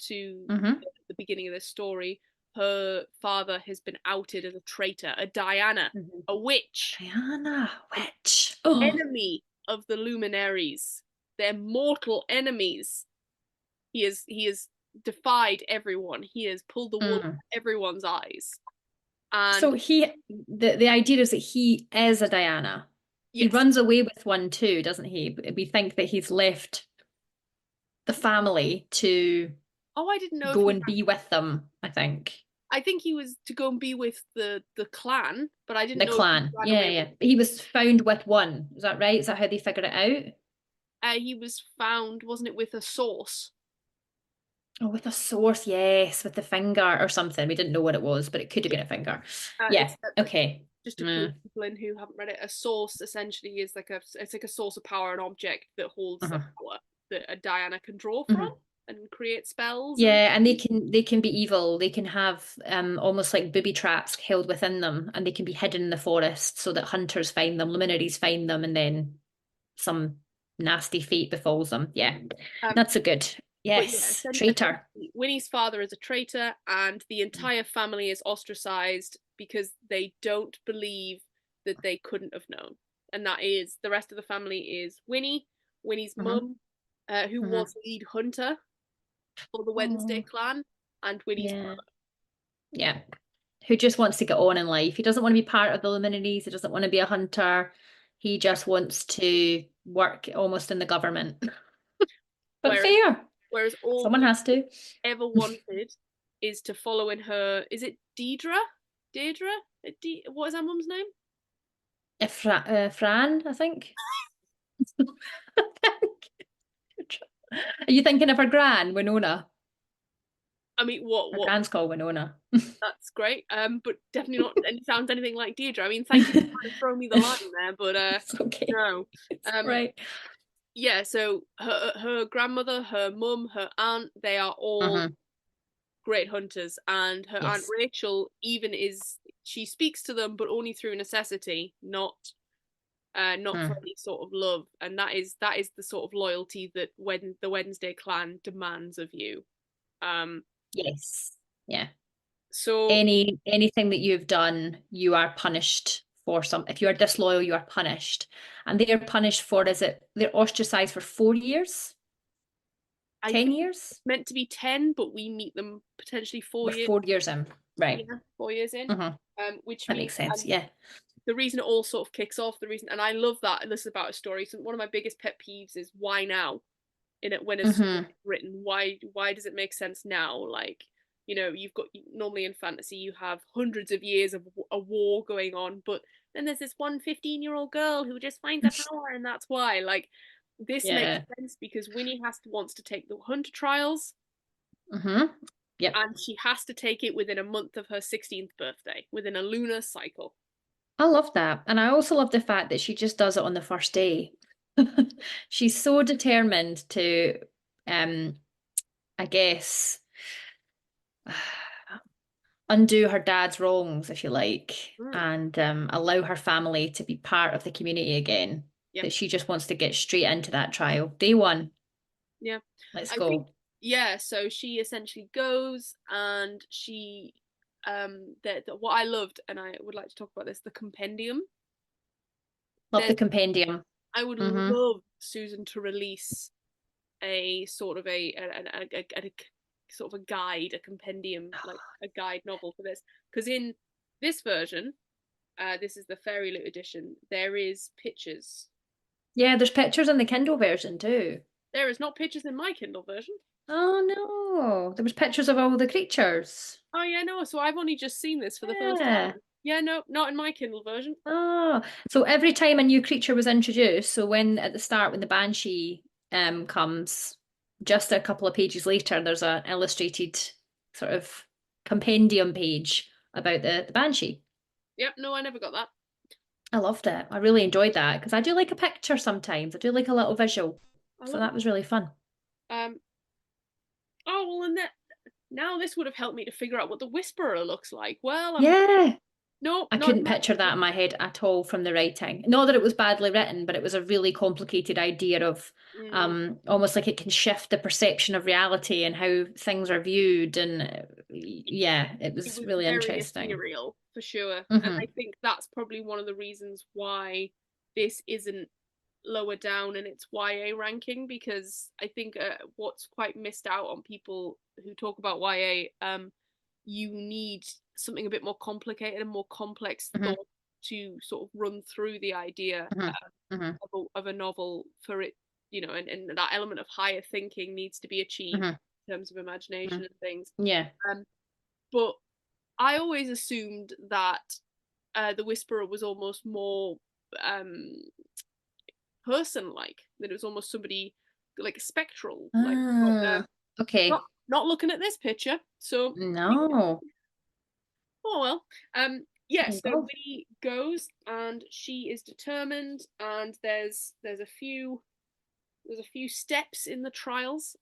to Mm-hmm. the beginning of this story, her father has been outed as a traitor, a Diana, a witch, Diana, an witch. Oh. enemy of the Luminaries. They're mortal enemies. He has defied everyone. He has pulled the wool over everyone's eyes. And So the idea is that he is a Diana. He yes, runs away with one too, doesn't he? We think that he's left the family to oh, I didn't know if go he and be with them, I think. I think he was to go and be with the clan, but I didn't The know if he clan. ran Yeah, away yeah. with. But he was found with one. Is that right? Is that how they figured it out? He was found, wasn't it, with a source? Oh, with a source, yes, with the finger or something. We didn't know what it was, but it could have Yeah, been a finger. Yeah, it's okay. just to clue people in who haven't read it. A source essentially is like it's like a source of power, an object that holds the Uh-huh. power that a Diana can draw from Mhm. and create spells and. Yeah, and they can be evil. They can have almost like booby traps held within them, and they can be hidden in the forest so that hunters find them, luminaries find them, and then some nasty fate befalls them. Yeah, Um, not so good. but yeah, Yes, traitor. essentially, Winnie's father is a traitor, and the entire family is ostracized because they don't believe that they couldn't have known. And that is the rest of the family is Winnie, Winnie's Hmm. mum, who Hmm. was lead hunter for the Wednesday Oh, clan, and Winnie's yeah, brother. yeah. Who just wants to get on in life. He doesn't want to be part of the Luminaries. He doesn't want to be a hunter. He just wants to work almost in the government. But Whereas, fair. whereas all Someone he has to. ever wanted is to follow in her. Is it Deidre? Deirdre? What is her mum's name? Fran, I think. Are you thinking of her gran, Winona? I mean, what Her what gran's called Winona. That's great. But definitely not. And it sounds anything like Deirdre. I mean, thank you for trying to throw me the line there, but It's okay. no. It's Um, right. yeah. So her grandmother, her mum, her aunt, they are all Hmm. great hunters, and her aunt Yes. Rachel even she speaks to them, but only through necessity, not for Mm. any sort of love, and that is the sort of loyalty that when the Wednesday clan demands of you. Um, Yes. Yeah. so Anything that you've done, you are punished for some. If you are disloyal, you are punished. And they are punished for, is it, they're ostracized for 4 years? I 10 think years? it's meant to be 10, but we meet them potentially four We're years. 4 years in. Right. Yeah, 4 years in. Hmm. Which That means, makes sense. and Yeah. the reason it all sort of kicks off, the reason, and I love that this is about a story. So one of my biggest pet peeves is why now? In it, when a story Hmm. is written, why does it make sense now? Like, you've got, normally in fantasy you have hundreds of years of a war going on, but then there's this one 15-year-old girl who just finds a power, and that's why. Like, this makes Yeah. sense because Winnie wants to take the hunter trials, Hmm. Yep. and she has to take it within a month of her 16th birthday, within a lunar cycle. I love that. And I also love the fact that she just does it on the first day. She's so determined to, um, I guess, undo her dad's wrongs, if you like, Mm, and allow her family to be part of the community again. yeah, That she just wants to get straight into that trial. Day one, yeah. let's I think, go. yeah, so she essentially goes, and she what I loved, and I would like to talk about this, the compendium. Love the There's compendium. I would Hmm. love Susan to release a sort of a sort of a guide, a compendium, like a guide novel for this. Because in this version, this is the Fairy Loot edition, there is pictures. Yeah, there's pictures in the Kindle version too. There is not pictures in my Kindle version. Oh no, there was pictures of all the creatures. Oh yeah, no. So I've only just seen this for the first Yeah. time. Yeah, no, not in my Kindle version. Oh, so every time a new creature was introduced, so when at the start when the Banshee comes, just a couple of pages later, there's an illustrated sort of compendium page about the Banshee. Yep, no, I never got that. I loved it. I really enjoyed that because I do like a picture sometimes. I do like a little visual. I So love that was really fun. that. Oh well, and that now this would have helped me to figure out what the Whisperer looks like. Well, Yeah. no, I not in couldn't my picture that in my head at all from the writing. Not that it was badly written, but it was a really complicated idea of mm, almost like it can shift the perception of reality and how things are viewed. And yeah, it it was was really very interesting. ethereal for sure, and I Hmm. think that's probably one of the reasons why this isn't lower down in its YA ranking, because I think what's quite missed out on people who talk about YA, you need something a bit more complicated and more complex Mhm. thought to sort of run through the idea Mhm. Mhm. of a novel for it, and that element of higher thinking needs to be achieved Mhm. in terms of imagination Mhm. and things. Yeah. But I always assumed that the Whisperer was almost more um, person-like, that it was almost somebody like spectral, like Ah, okay. not looking at this picture. So No. oh well. Yeah, There you so go. Winnie goes and she is determined, and there's a few steps in the trials.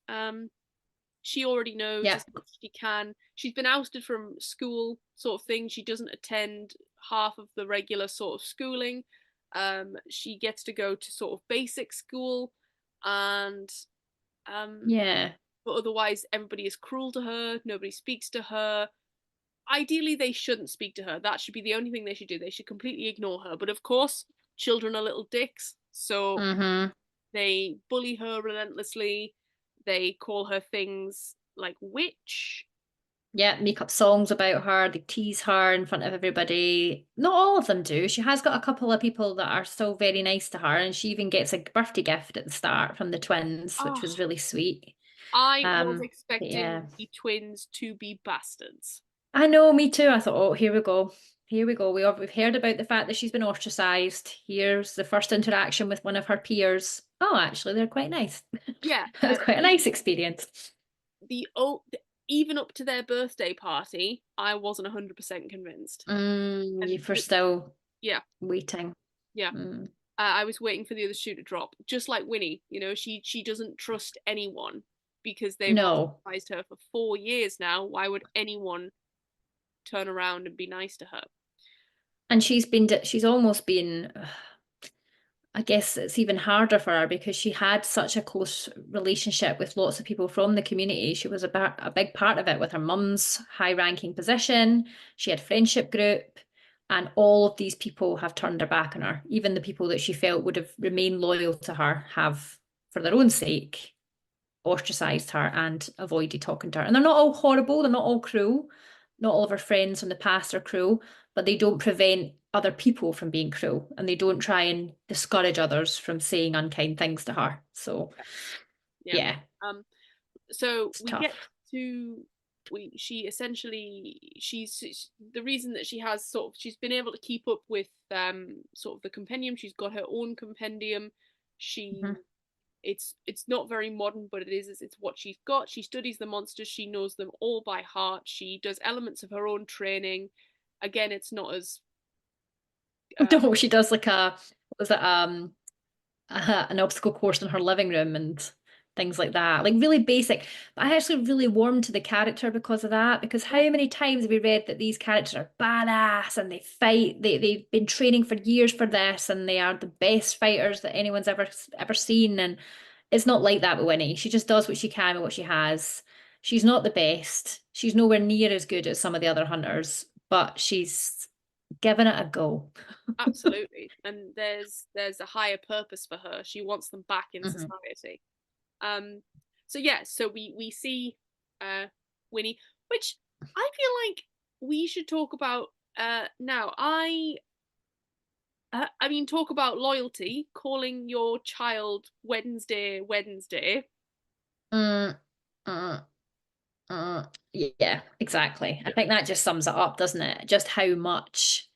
She already knows Yeah. as much as she can. She's been ousted from school, sort of thing. She doesn't attend half of the regular sort of schooling. She gets to go to sort of basic school, and um, Yeah. but otherwise everybody is cruel to her. Nobody speaks to her. Ideally, they shouldn't speak to her. That should be the only thing they should do. They should completely ignore her. But of course, children are little dicks, so Mhm. they bully her relentlessly. They call her things like witch. Yeah, make up songs about her. They tease her in front of everybody. Not all of them do. She has got a couple of people that are still very nice to her, and she even gets a birthday gift at the start from the twins, which Oh, was really sweet. I was But expecting yeah. the twins to be bastards. I know, me too. I thought, oh, here we go. Here we go. We've heard about the fact that she's been ostracized. Here's the first interaction with one of her peers. Oh, actually, they're quite nice. Yeah, It was quite a nice experience. the oh, even up to their birthday party, I wasn't 100% convinced. You And were still yeah, waiting. yeah. Mm. I was waiting for the other shoe to drop, just like Winnie. She doesn't trust anyone because they've No. ostracized her for 4 years now. Why would anyone turn around and be nice to her? And she's almost been, I guess it's even harder for her because she had such a close relationship with lots of people from the community. She was a big part of it with her mum's high ranking position. She had friendship group, and all of these people have turned their back on her. Even the people that she felt would have remained loyal to her have, for their own sake, ostracized her and avoided talking to her. And they're not all horrible, they're not all cruel. Not all of her friends from the past are cruel, but they don't prevent other people from being cruel, and they don't try and discourage others from saying unkind things to her. So Yeah. yeah, So it's we get tough. to she essentially the reason that she's been able to keep up with sort of the compendium. She's got her own compendium. She Mhm. It's not very modern, but it's what she's got. She studies the monsters. She knows them all by heart. She does elements of her own training. Again, it's not as No, she does like what was it, an obstacle course in her living room and things like that. Like really basic. But I actually really warmed to the character because of that. Because how many times have we read that these characters are badass and they fight? They've been training for years for this, and they are the best fighters that anyone's ever seen. And it's not like that with Winnie. She just does what she can with what she has. She's not the best. She's nowhere near as good as some of the other hunters, but she's given it a go. absolutely, and there's a higher purpose for her. She wants them back in Mhm. society. Um, so yeah, so we see Winnie, which I feel like we should talk about now. I mean, talk about loyalty. Calling your child Wednesday, Wednesday. Mm, mm. Yeah, exactly. I think that just sums it up, doesn't it? Just how much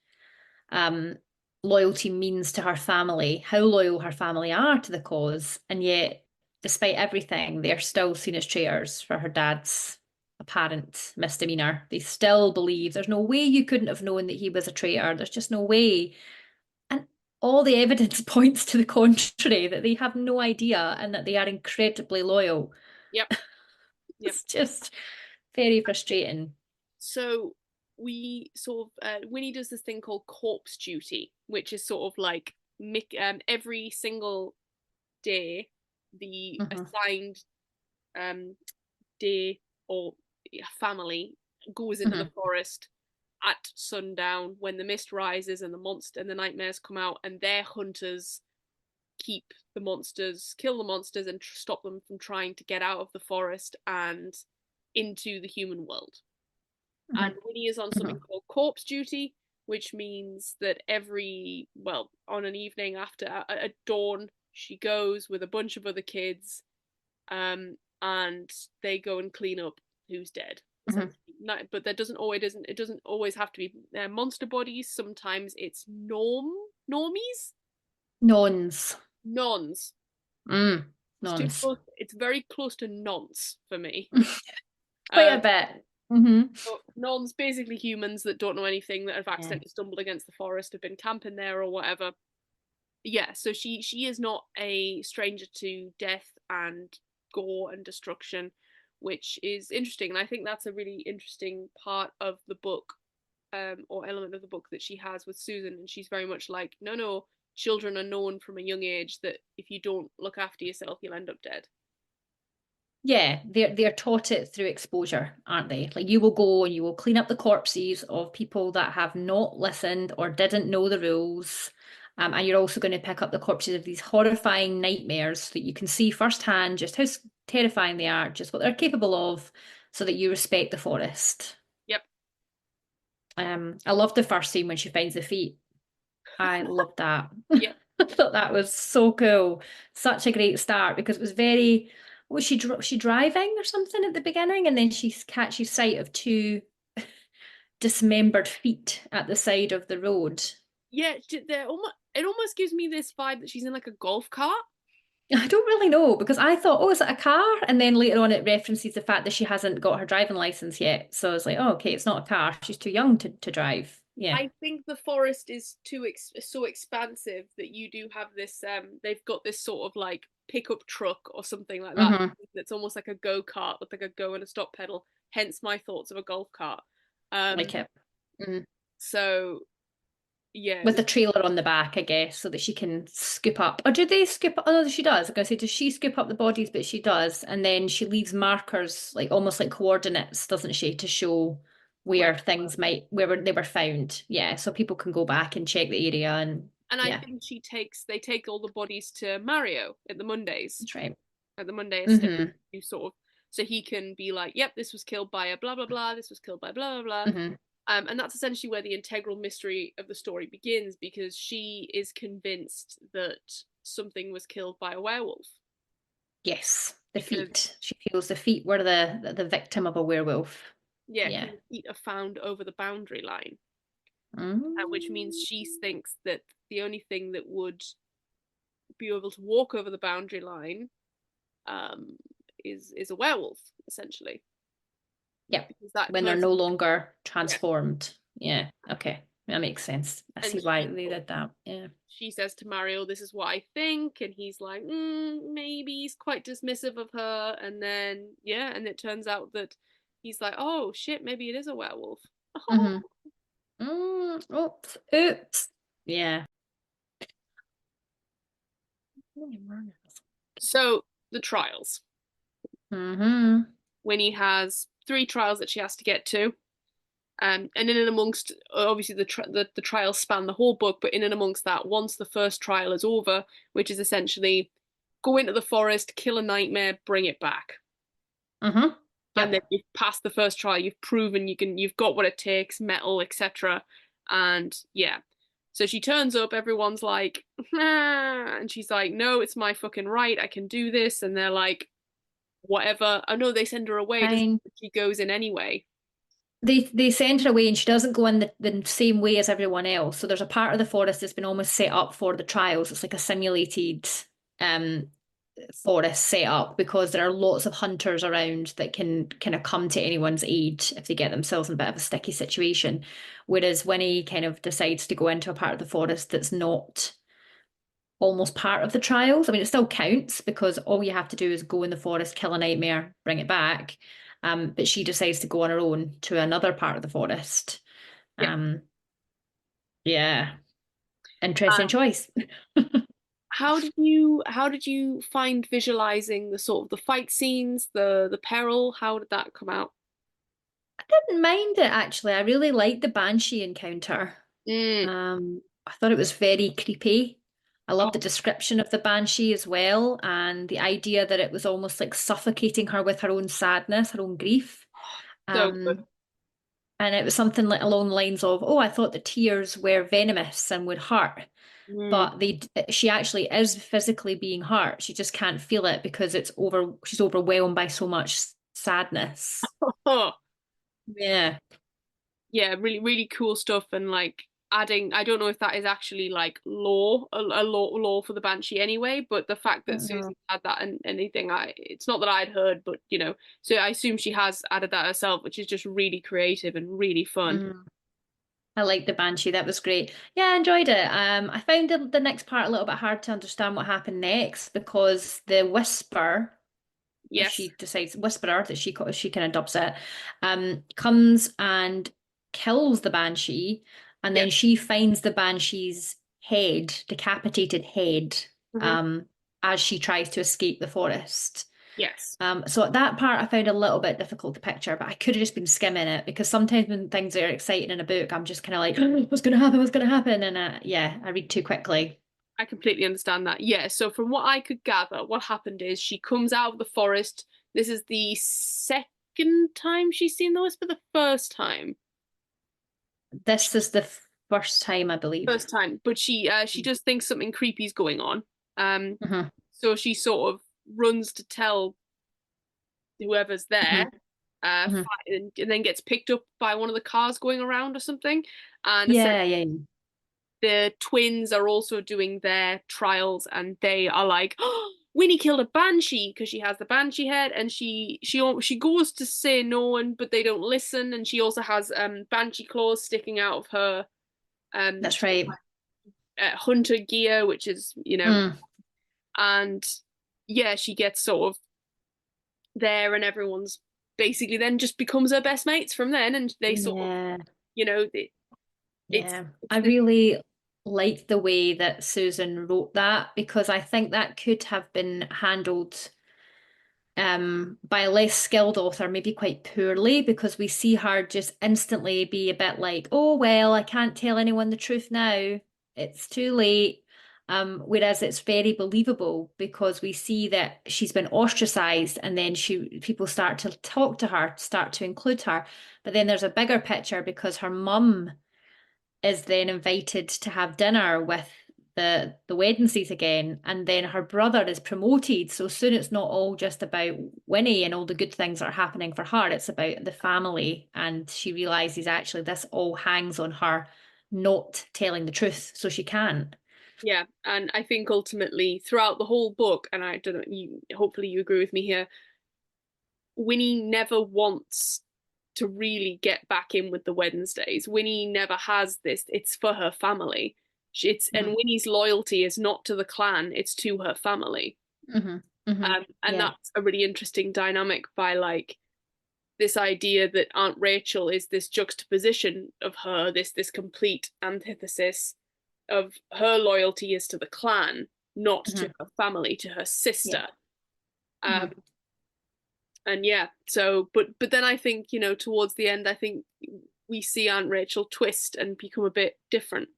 um, loyalty means to her family, how loyal her family are to the cause, and yet, despite everything, they're still seen as traitors for her dad's apparent misdemeanor. They still believe there's no way you couldn't have known that he was a traitor. There's just no way. And all the evidence points to the contrary, that they have no idea and that they are incredibly loyal. Yep, yep. It's just very frustrating. So we sort of Winnie does this thing called corpse duty, which is sort of like every single day, the Mhm. assigned day or family goes into the Mhm. forest at sundown when the mist rises and the nightmares come out, and their hunters kill the monsters, and stop them from trying to get out of the forest and into the human world. And Winnie is on something called corpse duty, which means that on an evening after at dawn, she goes with a bunch of other kids, and they go and clean up who's dead. But that doesn't always have to be monster bodies. Sometimes it's normies, Nons. nons. Nons. It's very close to nonce for me. Quite a bit. So nons, basically humans that don't know anything, that have accidentally stumbled against the forest, have been camping there or whatever. Yeah, so she is not a stranger to death and gore and destruction, which is interesting. And I think that's a really interesting part of the book, or element of the book that she has with Susan. And she's very much like, no, children are known from a young age that if you don't look after yourself, you'll end up dead. Yeah, they're taught it through exposure, aren't they? Like, you will go and you will clean up the corpses of people that have not listened or didn't know the rules. And you're also going to pick up the corpses of these horrifying nightmares so that you can see firsthand just how terrifying they are, just what they're capable of, so that you respect the forest. Yep. I love the first scene when she finds the feet. I loved that. Yeah. I thought that was so cool. Such a great start, because it was very... Was she driving or something at the beginning, and then she catches sight of two dismembered feet at the side of the road. Yeah, it almost gives me this vibe that she's in like a golf cart. I don't really know, because I thought, oh, is it a car? And then later on it references the fact that she hasn't got her driving license yet. So I was like, oh, okay, it's not a car. She's too young to drive. Yeah. I think the forest is so expansive that you do have this, they've got this sort of like pickup truck or something like that. That's almost like a go-kart with like a go and a stop pedal, hence my thoughts of a golf cart. Like it. So yeah, with the trailer on the back, I guess, so that she can scoop up. Or do they scoop up? Oh, no, she does. I'm going to say, does she scoop up the bodies? But she does. And then she leaves markers, like almost like coordinates, doesn't she, to show where things where they were found. Yeah, so people can go back and check the area. And I think they take all the bodies to Mario at the Mondays. That's right. At the Monday estate, you sort of, so he can be like, yep, this was killed by a blah blah blah, this was killed by blah blah blah. And that's essentially where the integral mystery of the story begins, because she is convinced that something was killed by a werewolf. Yes, the feet. She feels the feet were the victim of a werewolf. Yeah. The feet are found over the boundary line, which means she thinks that the only thing that would be able to walk over the boundary line is a werewolf, essentially. Yeah, when they're no longer transformed. Yeah, okay, that makes sense. I see why they did that. Yeah. She says to Mario, "This is what I think," and he's like, maybe. He's quite dismissive of her, and then and it turns out that he's like, "Oh shit, maybe it is a werewolf." Oops. Yeah. So the trials. Winnie has 3 trials that she has to get to, and in and amongst, obviously the trials span the whole book, but in and amongst that, once the first trial is over, which is essentially go into the forest, kill a nightmare, bring it back, and then you've passed the first trial, you've proven you've got what it takes, metal, etc. And so she turns up, everyone's like, and she's like, no, it's my fucking right, I can do this, and they're like, whatever. I know they send her away. She goes in anyway. They send her away, and she doesn't go in the same way as everyone else. So there's a part of the forest that's been almost set up for the trials. It's like a simulated forest set up, because there are lots of hunters around that can kind of come to anyone's aid if they get themselves in a bit of a sticky situation. Whereas Winnie kind of decides to go into a part of the forest that's not almost part of the trials. I mean, it still counts, because all you have to do is go in the forest, kill a nightmare, bring it back. But she decides to go on her own to another part of the forest. Interesting choice. How did you find visualizing the sort of the fight scenes, the peril? How did that come out? I didn't mind it, actually. I really liked the Banshee encounter. I thought it was very creepy. I love the description of the Banshee as well, and the idea that it was almost like suffocating her with her own sadness, her own grief. So good. And it was something like along the lines of, oh, I thought the tears were venomous and would hurt. Mm. But she actually is physically being hurt. She just can't feel it because she's overwhelmed by so much sadness. Oh, Yeah. yeah, really, really cool stuff. And like adding, I don't know if that is actually like law for the Banshee anyway, but the fact that Susan had that and anything, it's not that I'd heard, but you know, so I assume she has added that herself, which is just really creative and really fun. Mm. I liked the Banshee. That was great. Yeah, I enjoyed it. I found the next part a little bit hard to understand what happened next because the Whisper, as Yes. she decides, Whisperer, that she kind of dubs it, comes and kills the Banshee, and then Yes. she finds the Banshee's head, decapitated head, Mhm. as she tries to escape the forest. Yes. So that part I found a little bit difficult to picture, but I could have just been skimming it because sometimes when things are exciting in a book, I'm just kind of like, oh, what's going to happen? What's going to happen? And yeah, I read too quickly. I completely understand that. Yeah, so from what I could gather, what happened is she comes out of the forest. This is the second time she's seen the Whisper, the first time. This is the first time, I believe. First time, but she does think something creepy's going on. Mhm. So she sort of runs to tell whoever's there, Mhm. Mhm. and then gets picked up by one of the cars going around or something. And Yeah, yeah, the twins are also doing their trials, and they are like, oh, Winnie killed a banshee because she has the banshee head, and she goes to say no, and but they don't listen, and she also has banshee claws sticking out of her that's right. hunter gear, which is Mm. and yeah, she gets sort of there, and everyone's basically then just becomes her best mates from then, and they sort of Yeah, it's yeah. it's I this. really like the way that Susan wrote that because I think that could have been handled by a less skilled author, maybe quite poorly, because we see her just instantly be a bit like, oh, well, I can't tell anyone the truth now. It's too late. Whereas it's very believable because we see that she's been ostracized and then people start to talk to her, start to include her. But then there's a bigger picture because her mum is then invited to have dinner with the Wednesdays again, and then her brother is promoted. So soon it's not all just about Winnie and all the good things that are happening for her. It's about the family, and she realizes actually this all hangs on her not telling the truth, so she can't. Yeah, and I think ultimately throughout the whole book, and I don't know, you hopefully you agree with me here, Winnie never wants to really get back in with the Wednesdays. Winnie never has this. It's for her family. And Mhm. Winnie's loyalty is not to the clan; it's to her family. Mhm. Mhm. And Yeah. that's a really interesting dynamic by like this idea that Aunt Rachel is this juxtaposition of her, this complete antithesis of her loyalty is to the clan, not to Mhm. her family, to her Yeah. sister. Um, Mhm. and yeah, so but then I think towards the end, I think we see Aunt Rachel twist and become a bit different.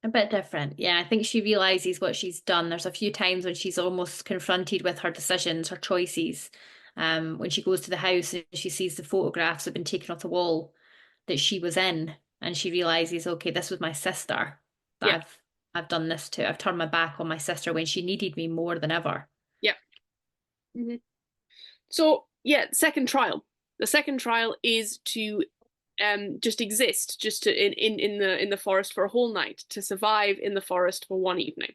A bit different. Yeah, I think she realizes what she's done. There's a few times when she's almost confronted with her decisions, her choices. When she goes to the house and she sees the photographs have been taken off the wall that she was in, and she realizes, okay, this was my sister that Yeah, I've done this to. I've turned my back on my sister when she needed me more than ever. yeah. Hmm. So yeah, second trial. The second trial is to just exist, just to in the forest for a whole night, to survive in the forest for one evening.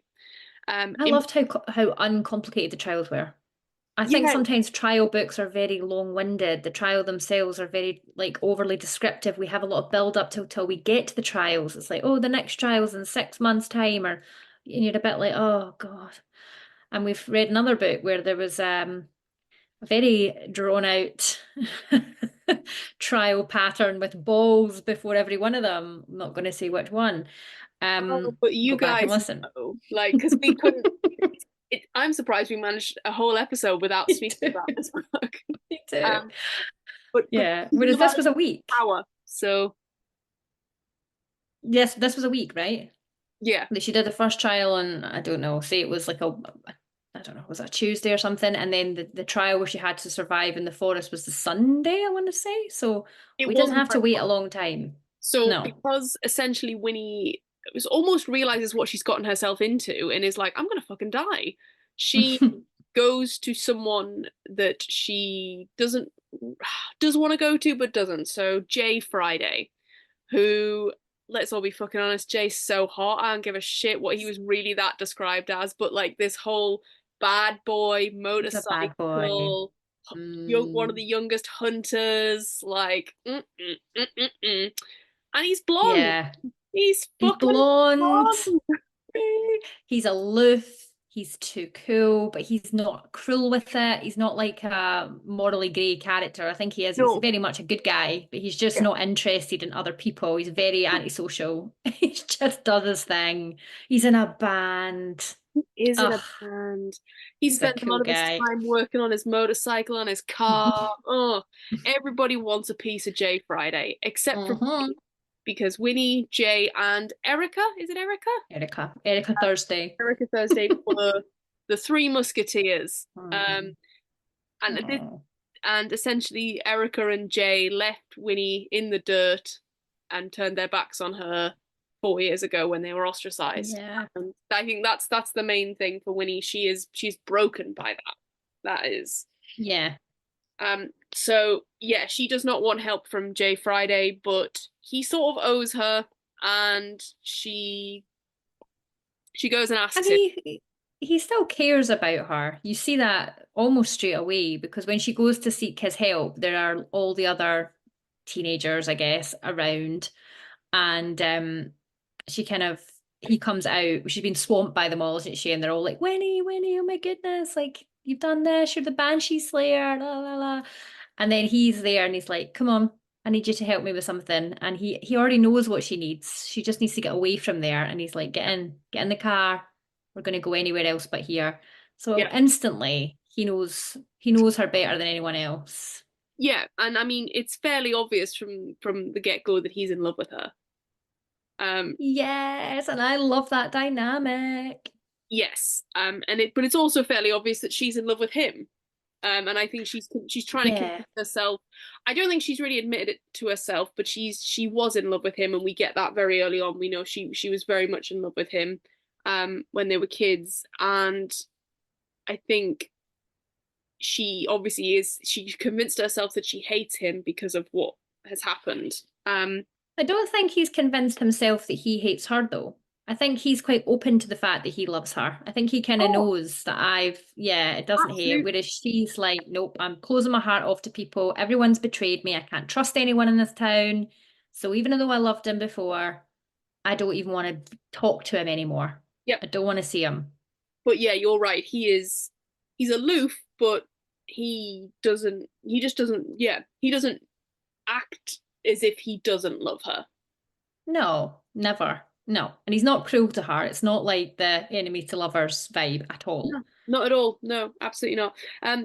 I In loved how uncomplicated the trials were. I think Yeah, sometimes trial books are very long-winded. The trial themselves are very like overly descriptive. We have a lot of build up till we get to the trials. It's like, oh, the next trial's in 6 months' time, or and you're a bit like, oh God. And we've read another book where there was a very drawn out trial pattern with balls before every one of them. I'm not going to say which one. oh, but you Go back and guys listen. know, like, because we couldn't. I'm surprised we managed a whole episode without Me speaking too. about this book. Me too. Um, but Yeah. speaking Whereas about this was a week. power, so Yes, this was a week, right? yeah, That she did the first trial, and I don't know, say it was like I don't know, was it a Tuesday or something? And then the trial where she had to survive in the forest was the Sunday, I want to say. So It we didn't wasn't have to wait a long time. so No. because essentially Winnie was almost realizes what she's gotten herself into and is like, I'm gonna fucking die. She goes to someone that she does want to go to but doesn't. So Jay Friday, who, let's all be fucking honest, Jay's so hot. I don't give a shit what he was really that described as, but like this whole bad boy He's a bad boy. motorcycle, one of the youngest hunters, like, and he's blonde. Yeah. He's He's fucking blonde. blonde. He's aloof. He's too cool, but he's not cruel with it. He's not like a morally grey character. I think he is. He's No, very much a good guy, but he's just yeah, not interested in other people. He's very antisocial. He just does his thing. He's in a band. he is in a Ugh, band. He he's a spends a lot cool of his guy. time working on his motorcycle, on his car. Oh, everybody wants a piece of Jay Friday, except for Hmm. because Winnie, Jay, and Erica, is it Erica? Erica Thursday. Erica Thursday were the three musketeers. Mm. And Oh. and essentially Erica and Jay left Winnie in the dirt and turned their backs on her 4 years ago when they were ostracized. Yeah. And I think that's the main thing for Winnie. She's broken by that. That is. Yeah. So yeah, she does not want help from Jay Friday, but he sort of owes her, and she goes and And asks him. he still cares about her. You see that almost straight away because when she goes to seek his help, there are all the other teenagers, I guess, around. And she kind of he comes out. She's been swamped by them all, isn't she? And they're all like, Winnie, Winnie, oh my goodness, like you've done this, you're the Banshee Slayer, la la la. And then he's there and he's like, come on, I need you to help me with something. And he already knows what she needs. She just needs to get away from there. And he's like, get in the car. We're gonna go anywhere else but here. So Yeah, instantly he knows her better than anyone else. yeah, and I mean it's fairly obvious from the get go that he's in love with her. Yes, and I love that dynamic. Yes, but it's also fairly obvious that she's in love with him. And I think she's trying to Yeah. convince herself. I don't think she's really admitted it to herself, but she was in love with him, and we get that very early on. We know she was very much in love with him, when they were kids, and I think she obviously is. She convinced herself that she hates him because of what has happened. I don't think he's convinced himself that he hates her, though. I think he's quite open to the fact that he loves her. I think he kind of Oh, knows that it doesn't hate. absolutely. Whereas she's like, nope, I'm closing my heart off to people. Everyone's betrayed me. I can't trust anyone in this town. So even though I loved him before, I don't even want to talk to him anymore. Yep. I don't want to see him. But yeah, you're right. He's aloof, but he just doesn't, yeah, he doesn't act as if he doesn't love her. No, never. No. And he's not cruel to her. It's not like the enemy to lovers vibe at all. No, not at all. No, absolutely not.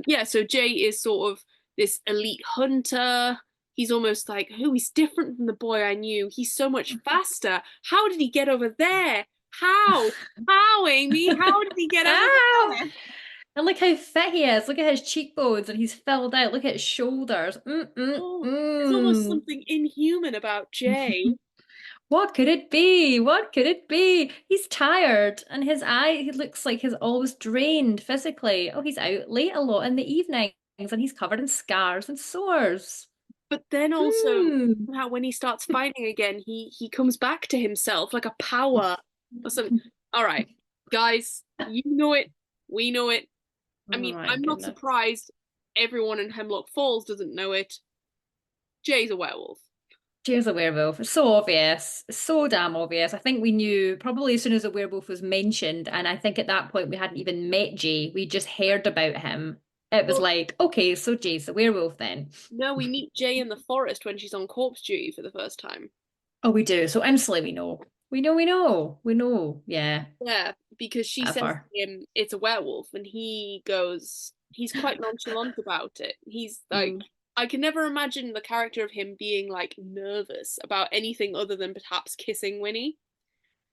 Yeah, so Jay is sort of this elite hunter. He's almost like, oh, he's different from the boy I knew. He's so much faster. How did he get over there? How? How, Amy? How did he get over Ow! there? And look how fit he is. Look at his cheekbones and he's filled out. Look at his shoulders. Oh, there's almost something inhuman about Jay. What could it be? What could it be? He's tired and his eye, he looks like he's always drained physically. Oh, he's out late a lot in the evenings and he's covered in scars and sores. But then also, Hmm. somehow when he starts fighting again, he comes back to himself like a power or something. All right, guys, you know it, we know it. I Oh mean, my I'm not goodness. surprised everyone in Hemlock Falls doesn't know it. Jay's a werewolf. Jay's a werewolf. It's so obvious. It's so damn obvious. I think we knew probably as soon as a werewolf was mentioned, and I think at that point we hadn't even met Jay. We just heard about him. It was Well, like, okay, so Jay's the werewolf then. no, we meet Jay in the forest when she's on corpse duty for the first time. Oh, we do. So instantly we know. We know, we know. We know. Yeah, Yeah, because she says ever. to him it's a werewolf, and he's quite nonchalant about it. He's like, Mm. I can never imagine the character of him being like nervous about anything other than perhaps kissing Winnie.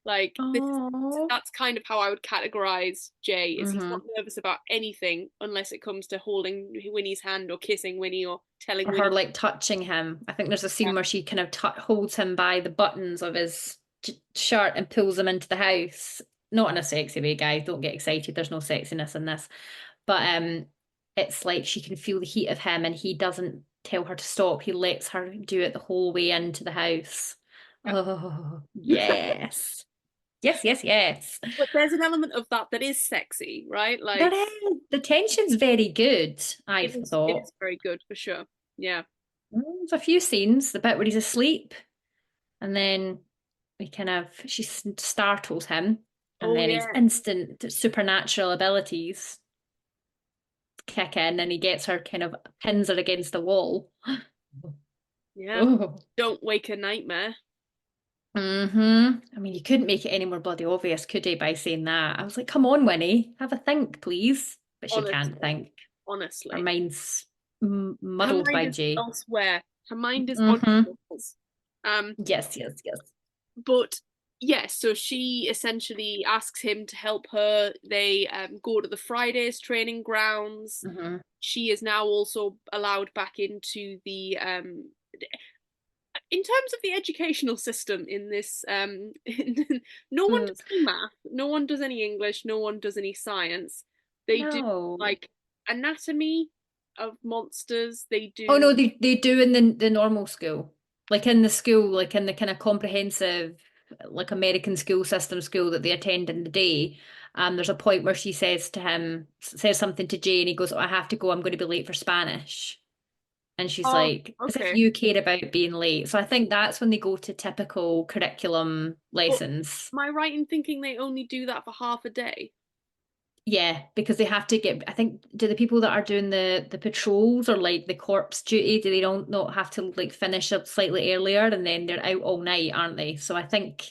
Like Oh. that's kind of how I would categorize Jay. Is he's Mm-hmm. not nervous about anything unless it comes to holding Winnie's hand or kissing Winnie or telling Or her Winnie. like touching him. I think there's a Yeah. scene where she kind of holds him by the buttons of his shirt and pulls him into the house. Not in a sexy way, guys. Don't get excited. There's no sexiness in this. But it's like she can feel the heat of him and he doesn't tell her to stop. He lets her do it the whole way into the house. Yeah. Oh, yes. Yes, yes, yes. But there's an element of that that is sexy, right? Like The tension's very good, I it thought. is very good for sure. Yeah. There's a few scenes, the bit where he's asleep, and then she startles him, and Oh then his yeah. instant supernatural abilities kick in, and he gets her kind of pins her against the wall. Yeah. Oh. Don't wake a nightmare. I mean, you couldn't make it any more bloody obvious, could he, by saying that? I was like, come on, Winnie, have a think, please. But she can't think. Her Honestly. mind's Her muddled mind by is Jay. elsewhere. Her mind is on purpose. Yes, yes, yes. But yes, so she essentially asks him to help her. They go to the Fridays training grounds. She is now also allowed back into the in terms of the educational system in this no one does any math, no one does any English, no one does any science. They do No. like anatomy of monsters. They do. Oh no, they do in the normal school. Like in the school, like in the kind of comprehensive, like American school system school that they attend in the day. There's a point where she says to him, says something to Jay, and he goes, "Oh, I have to go, I'm going to be late for Spanish." And she's Oh, like, as if okay. you care about being late. So I think that's when they go to typical curriculum But lessons. am I right in thinking they only do that for half a day? Yeah, because they have to get, I think, do the people that are doing the patrols or like the corpse duty, do they don't not have to like finish up slightly earlier and then they're out all night, aren't they? So I think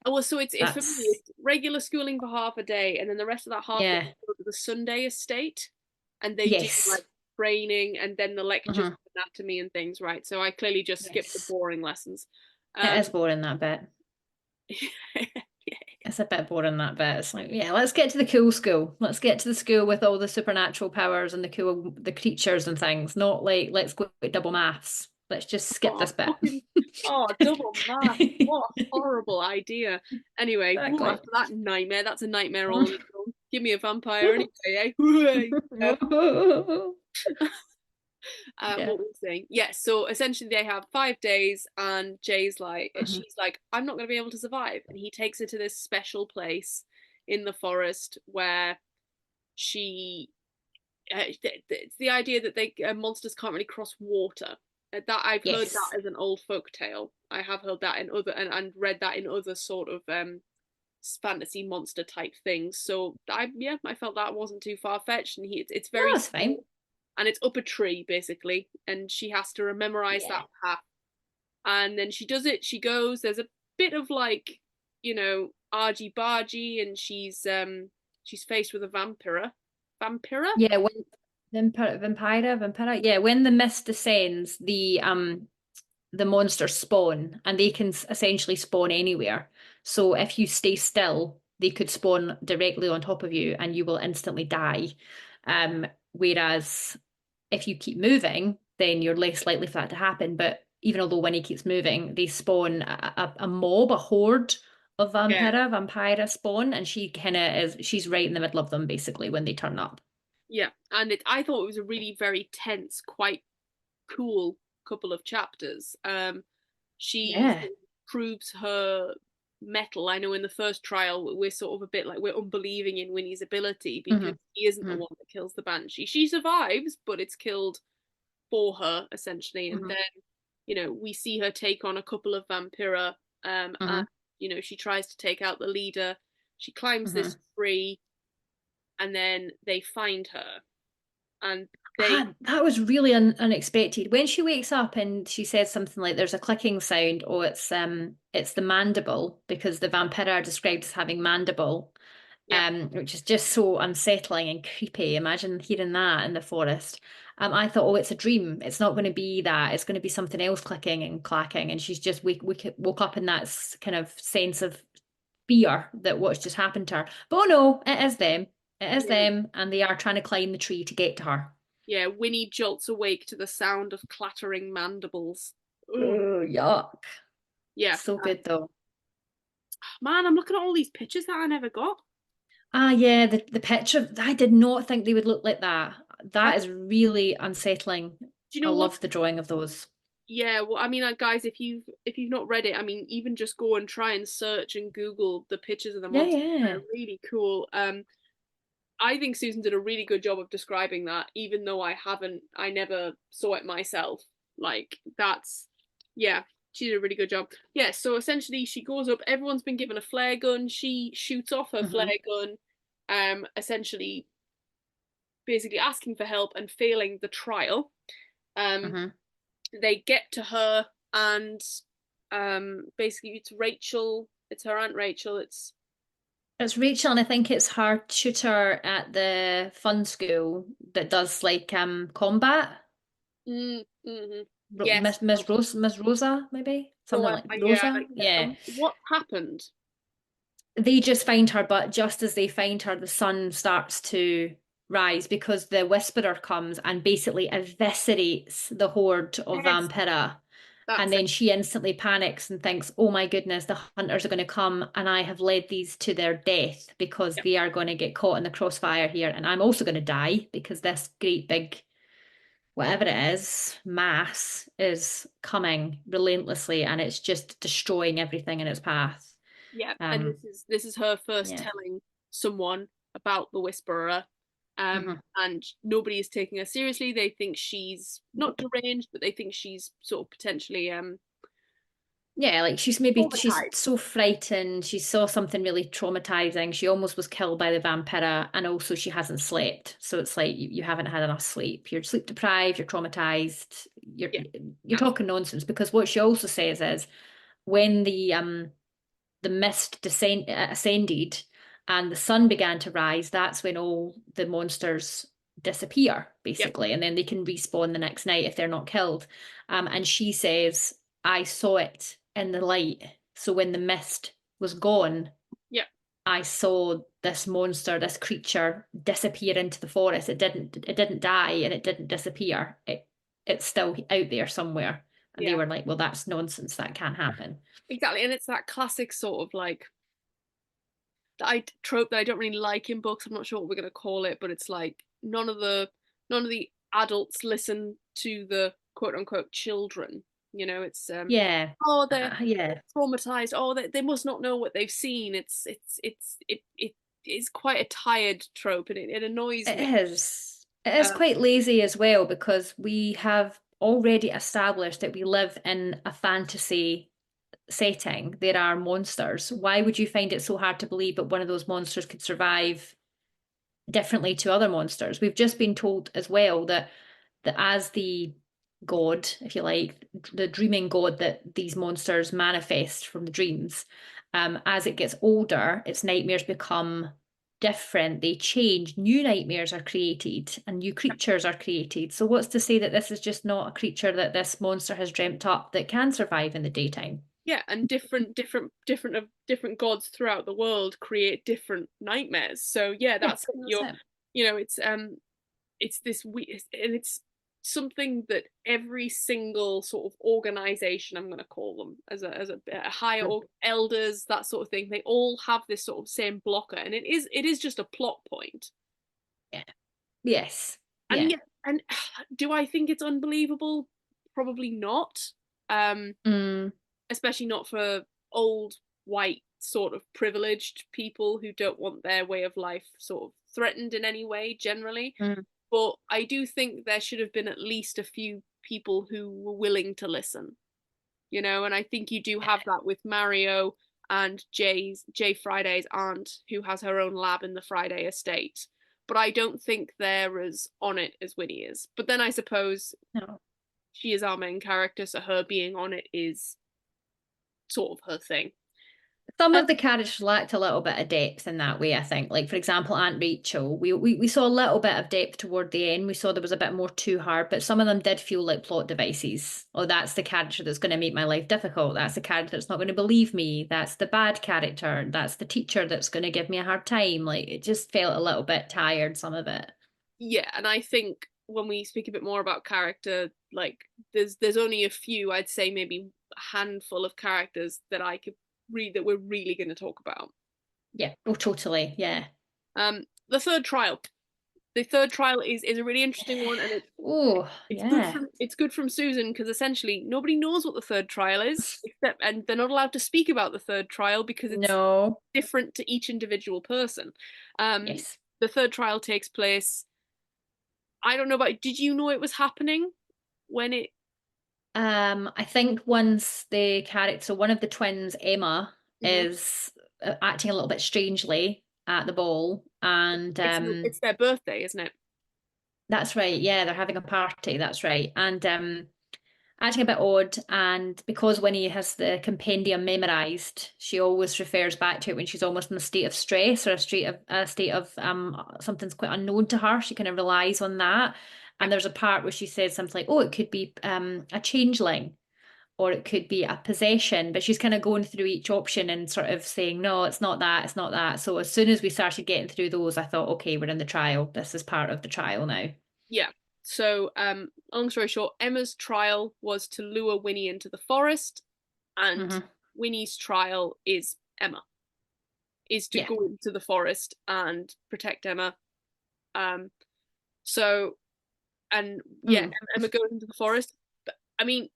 Oh, well, so it's for me, that's, it's regular schooling for half a day, and then the rest of that half day yeah, they go to the Sunday estate, and they do yes. like training and then the lectures Mhm. of anatomy and things, right? So I clearly just skipped the Yes. boring lessons. It is boring, that bit. Yeah. It's a bit boring, that bit. It's like, yeah, let's get to the cool school. Let's get to the school with all the supernatural powers and the creatures and things. Not like, let's go to double maths. Let's just skip Oh, this bit. double math. What a horrible idea. Anyway, Exactly. after that nightmare, that's a nightmare all on its own. Give me a vampire anyway, eh? Yeah. What were we saying? Yes, so essentially they have 5 days, and Jay's like, Mhm. she's like, I'm not going to be able to survive. And he takes her to this special place in the forest where she. It's the idea that they monsters can't really cross water. That I've heard Yes. that as an old folk tale. I have heard that in other and read that in other sort of fantasy monster type things. So I felt that wasn't too far fetched, and it's No, very that's fine. and it's up a tree basically, and she has to memorize Yeah. that path, and then she does it. She goes. There's a bit of like argy bargy, and she's faced with a vampira. Yeah, when vampira. Yeah, when the mist descends, the monsters spawn, and they can essentially spawn anywhere. So if you stay still, they could spawn directly on top of you, and you will instantly die. Whereas if you keep moving, then you're less likely for that to happen. But even although Winnie keeps moving, they spawn a mob, a horde of Yeah. vampira spawn, and she's right in the middle of them basically when they turn up. Yeah, and I thought it was a really very tense, quite cool couple of chapters. She Yeah. proves her mettle. I know in the first trial we're sort of a bit like we're unbelieving in Winnie's ability because he isn't the Mhm. one that kills the banshee. She survives, but it's killed for her essentially. And Mhm. then we see her take on a couple of vampira, and Mhm. she tries to take out the leader. She climbs this Mhm. tree, and then they find her, and they That was really unexpected. When she wakes up and she says something like there's a clicking sound, or it's the mandible, because the vampire are described as having mandible, yeah. which is just so unsettling and creepy. Imagine hearing that in the forest. I thought, oh, it's a dream. It's not going to be that. It's going to be something else clicking and clacking. And she's just woke up in that kind of sense of fear that what's just happened to her. But oh no, it is them. It is Yeah. them, and they are trying to climb the tree to get to her. Yeah, Winnie jolts awake to the sound of clattering mandibles. Ugh. Oh, yuck. Yeah. So good though. Man, I'm looking at all these pictures that I never got. Ah, yeah, the picture. I did not think they would look like that. I, That is really unsettling. do you I know what? love the drawing of those. Yeah, well, I mean, guys, if you've not read it, I mean, even just go and try and search and Google the pictures of the Yeah, monsters. yeah. They're really cool. I think Susan did a really good job of describing that, even though I never saw it myself. Like, yeah, she did a really good job. Yeah, so essentially she goes up, everyone's been given a flare gun, she shoots off her flare gun, essentially basically asking for help and failing the trial. They get to her and basically it's her Aunt Rachel, It's Rachel, and I think it's her tutor at the fun school that does like combat. yes. Miss Rosa, maybe something like Yeah, Rosa. Yeah, what happened? they just find her, but just as they find her, the sun starts to rise because the Whisperer comes and basically eviscerates the horde of Yes, Vampira. And that's it. then she instantly panics and thinks, oh my goodness, the hunters are going to come and I have led these to their death because Yep. they are going to get caught in the crossfire here. And I'm also going to die because this great big, whatever it is, mass is coming relentlessly and it's just destroying everything in its path. Yeah, and this is her first Yeah. telling someone about the Whisperer. And nobody is taking her seriously. They think she's not deranged, but they think she's sort of potentially Yeah, like she's traumatized. so frightened. She saw something really traumatizing. She almost was killed by the vampira, and also she hasn't slept. So it's like you haven't had enough sleep. You're sleep deprived, you're traumatized, you're Yeah, you're talking nonsense because what she also says is when the mist ascended and the sun began to rise, that's when all the monsters disappear, yep, basically, and then they can respawn the next night if they're not killed. And she says, I saw it in the light. So when the mist was gone, yep, I saw this monster, this creature disappear into the forest. It didn't die and it didn't disappear. It's still out there somewhere. And they yeah, were like, well, that's nonsense. That can't happen. exactly. And it's that classic sort of like trope that I don't really like in books. I'm not sure what we're gonna call it, but it's like none of the adults listen to the quote unquote children. It's Yeah. oh, they're Yeah. traumatized. Oh, they must not know what they've seen. It is quite a tired trope, and it annoys It me. is. It is Um, quite lazy as well because we have already established that we live in a fantasy setting. There are monsters. Why would you find it so hard to believe that one of those monsters could survive differently to other monsters? We've just been told as well that as the god, if you like, the dreaming god that these monsters manifest from the dreams, as it gets older, its nightmares become different. They change. New nightmares are created and new creatures are created. So what's to say that this is just not a creature that this monster has dreamt up that can survive in the daytime? yeah, and different gods throughout the world create different nightmares. So yeah, Yeah, that's it. that's it. It's this weird, and it's something that every single sort of organization, I'm going to call them as a higher elders, that sort of thing, they all have this sort of same blocker, and it is just a plot point. Yeah. Yes. And Yeah. yeah, and do I think it's unbelievable? Probably not. Um, Mm, Especially not for old white sort of privileged people who don't want their way of life sort of threatened in any way generally. mm. But I do think there should have been at least a few people who were willing to listen, and I think you do have that with Mario and Jay Friday's aunt, who has her own lab in the Friday estate. But I don't think they're as on it as Winnie is. But then I suppose No. she is our main character, so her being on it is sort of her thing. Some Um, of the characters lacked a little bit of depth in that way, I think. Like, for example, Aunt Rachel, we saw a little bit of depth toward the end. We saw there was a bit more to her, but some of them did feel like plot devices. Oh, that's the character that's going to make my life difficult. That's the character that's not going to believe me. That's the bad character. That's the teacher that's going to give me a hard time. Like, it just felt a little bit tired, some of it. yeah, and I think when we speak a bit more about character, like there's only a few, I'd say maybe a handful of characters that I could read that we're really going to talk about. Yeah. Oh, totally. Yeah. The third trial. The third trial is a really interesting one, and Oh, yeah. it's good from Susan because essentially nobody knows what the third trial is, except and they're not allowed to speak about the third trial because it's No. different to each individual person. Yes. The third trial takes place. I don't know about. Did you know it was happening when it? I think once the character, so one of the twins, Emma, Mhm. is acting a little bit strangely at the ball, and It's their birthday, isn't it? that's right. Yeah, they're having a party. That's right, and acting a bit odd. And because Winnie has the compendium memorized, she always refers back to it when she's almost in a state of stress or a state of something's quite unknown to her. She kind of relies on that. And there's a part where she says something like, "Oh, it could be a changeling." Or it could be a possession, but she's kind of going through each option and sort of saying, no, it's not that, it's not that. So as soon as we started getting through those, I thought, okay, we're in the trial. This is part of the trial now. Yeah. So, long story short, Emma's trial was to lure Winnie into the forest, and Mm-hmm. Winnie's trial is Emma, is to Yeah. go into the forest and protect Emma. Um, so, and yeah, Mm. Emma goes into the forest. But I mean,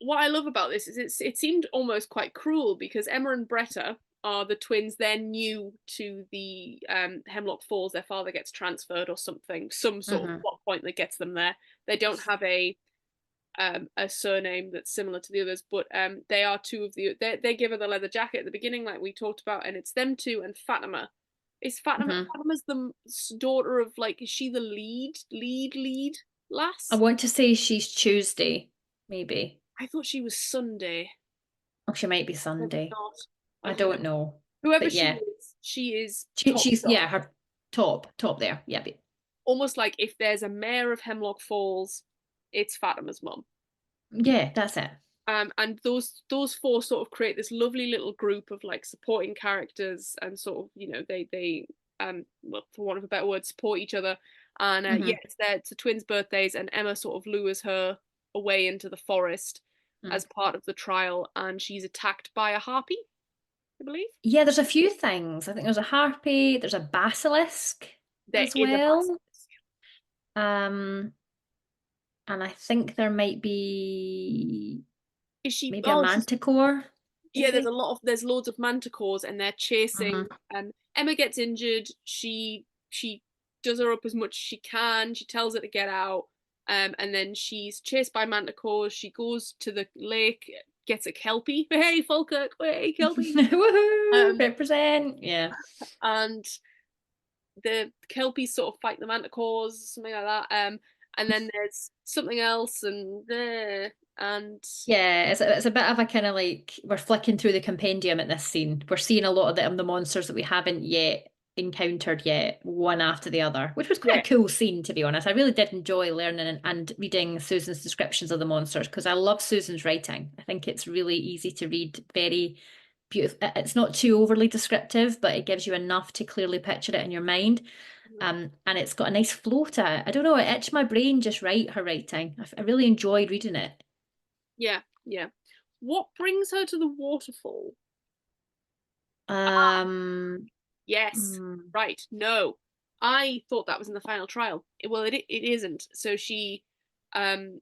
what I love about this is it seemed almost quite cruel because Emma and Bretta are the twins. They're new to the Hemlock Falls. Their father gets transferred or something, some sort of Mm-hmm. plot point that gets them there. They don't have a surname that's similar to the others, but they are two of the. They give her the leather jacket at the beginning, like we talked about, and it's them two and Fatima. Is Fatima? Mm-hmm. Fatima's the daughter of like. Is she the lead I lass? want to say she's Tuesday, maybe. I thought she was Sunday. Or she might be Maybe Sunday. not. I Okay. don't know. Whoever But yeah, she is she, top she's, dog. yeah, her top there. Yeah. Almost like if there's a mayor of Hemlock Falls, it's Fatima's mum. Yeah, that's it. And those four sort of create this lovely little group of like supporting characters, and sort of they well, for want of a better word, support each other. And Mm-hmm. yeah, it's the twins' birthdays, and Emma sort of lures her away into the forest Mm. as part of the trial, and she's attacked by a harpy, I believe. Yeah, there's a few things. I think there's a harpy, there's a basilisk There as is a well. basilisk. Um, and I think there might be Is she? maybe a Oh, she's manticore, yeah. maybe. There's loads of manticores, and they're chasing. Hmm. Emma gets injured. She does her up as much as she can. She tells her to get out. And then she's chased by manticores. She goes to the lake, gets a kelpie. Hey, Falkirk! Hey, kelpie! Woohoo! Um, Represent. Yeah. and the kelpies sort of fight the manticores, something like that. And then there's something else, and Yeah, it's a bit of a kind of like we're flicking through the compendium at this scene. We're seeing a lot of the monsters that we haven't yet encountered yet, one after the other, which was quite yeah, a cool scene, to be honest. I really did enjoy learning and reading Susan's descriptions of the monsters because I love Susan's writing. I think it's really easy to read, very beautiful. It's not too overly descriptive, but it gives you enough to clearly picture it in your mind. And it's got a nice flow to it. I don't know, it itched my brain just right, her writing. I really enjoyed reading it. yeah. What brings her to the waterfall? Um, Yes, mm, right. No, I thought that was in the final trial. Well, it isn't. So um,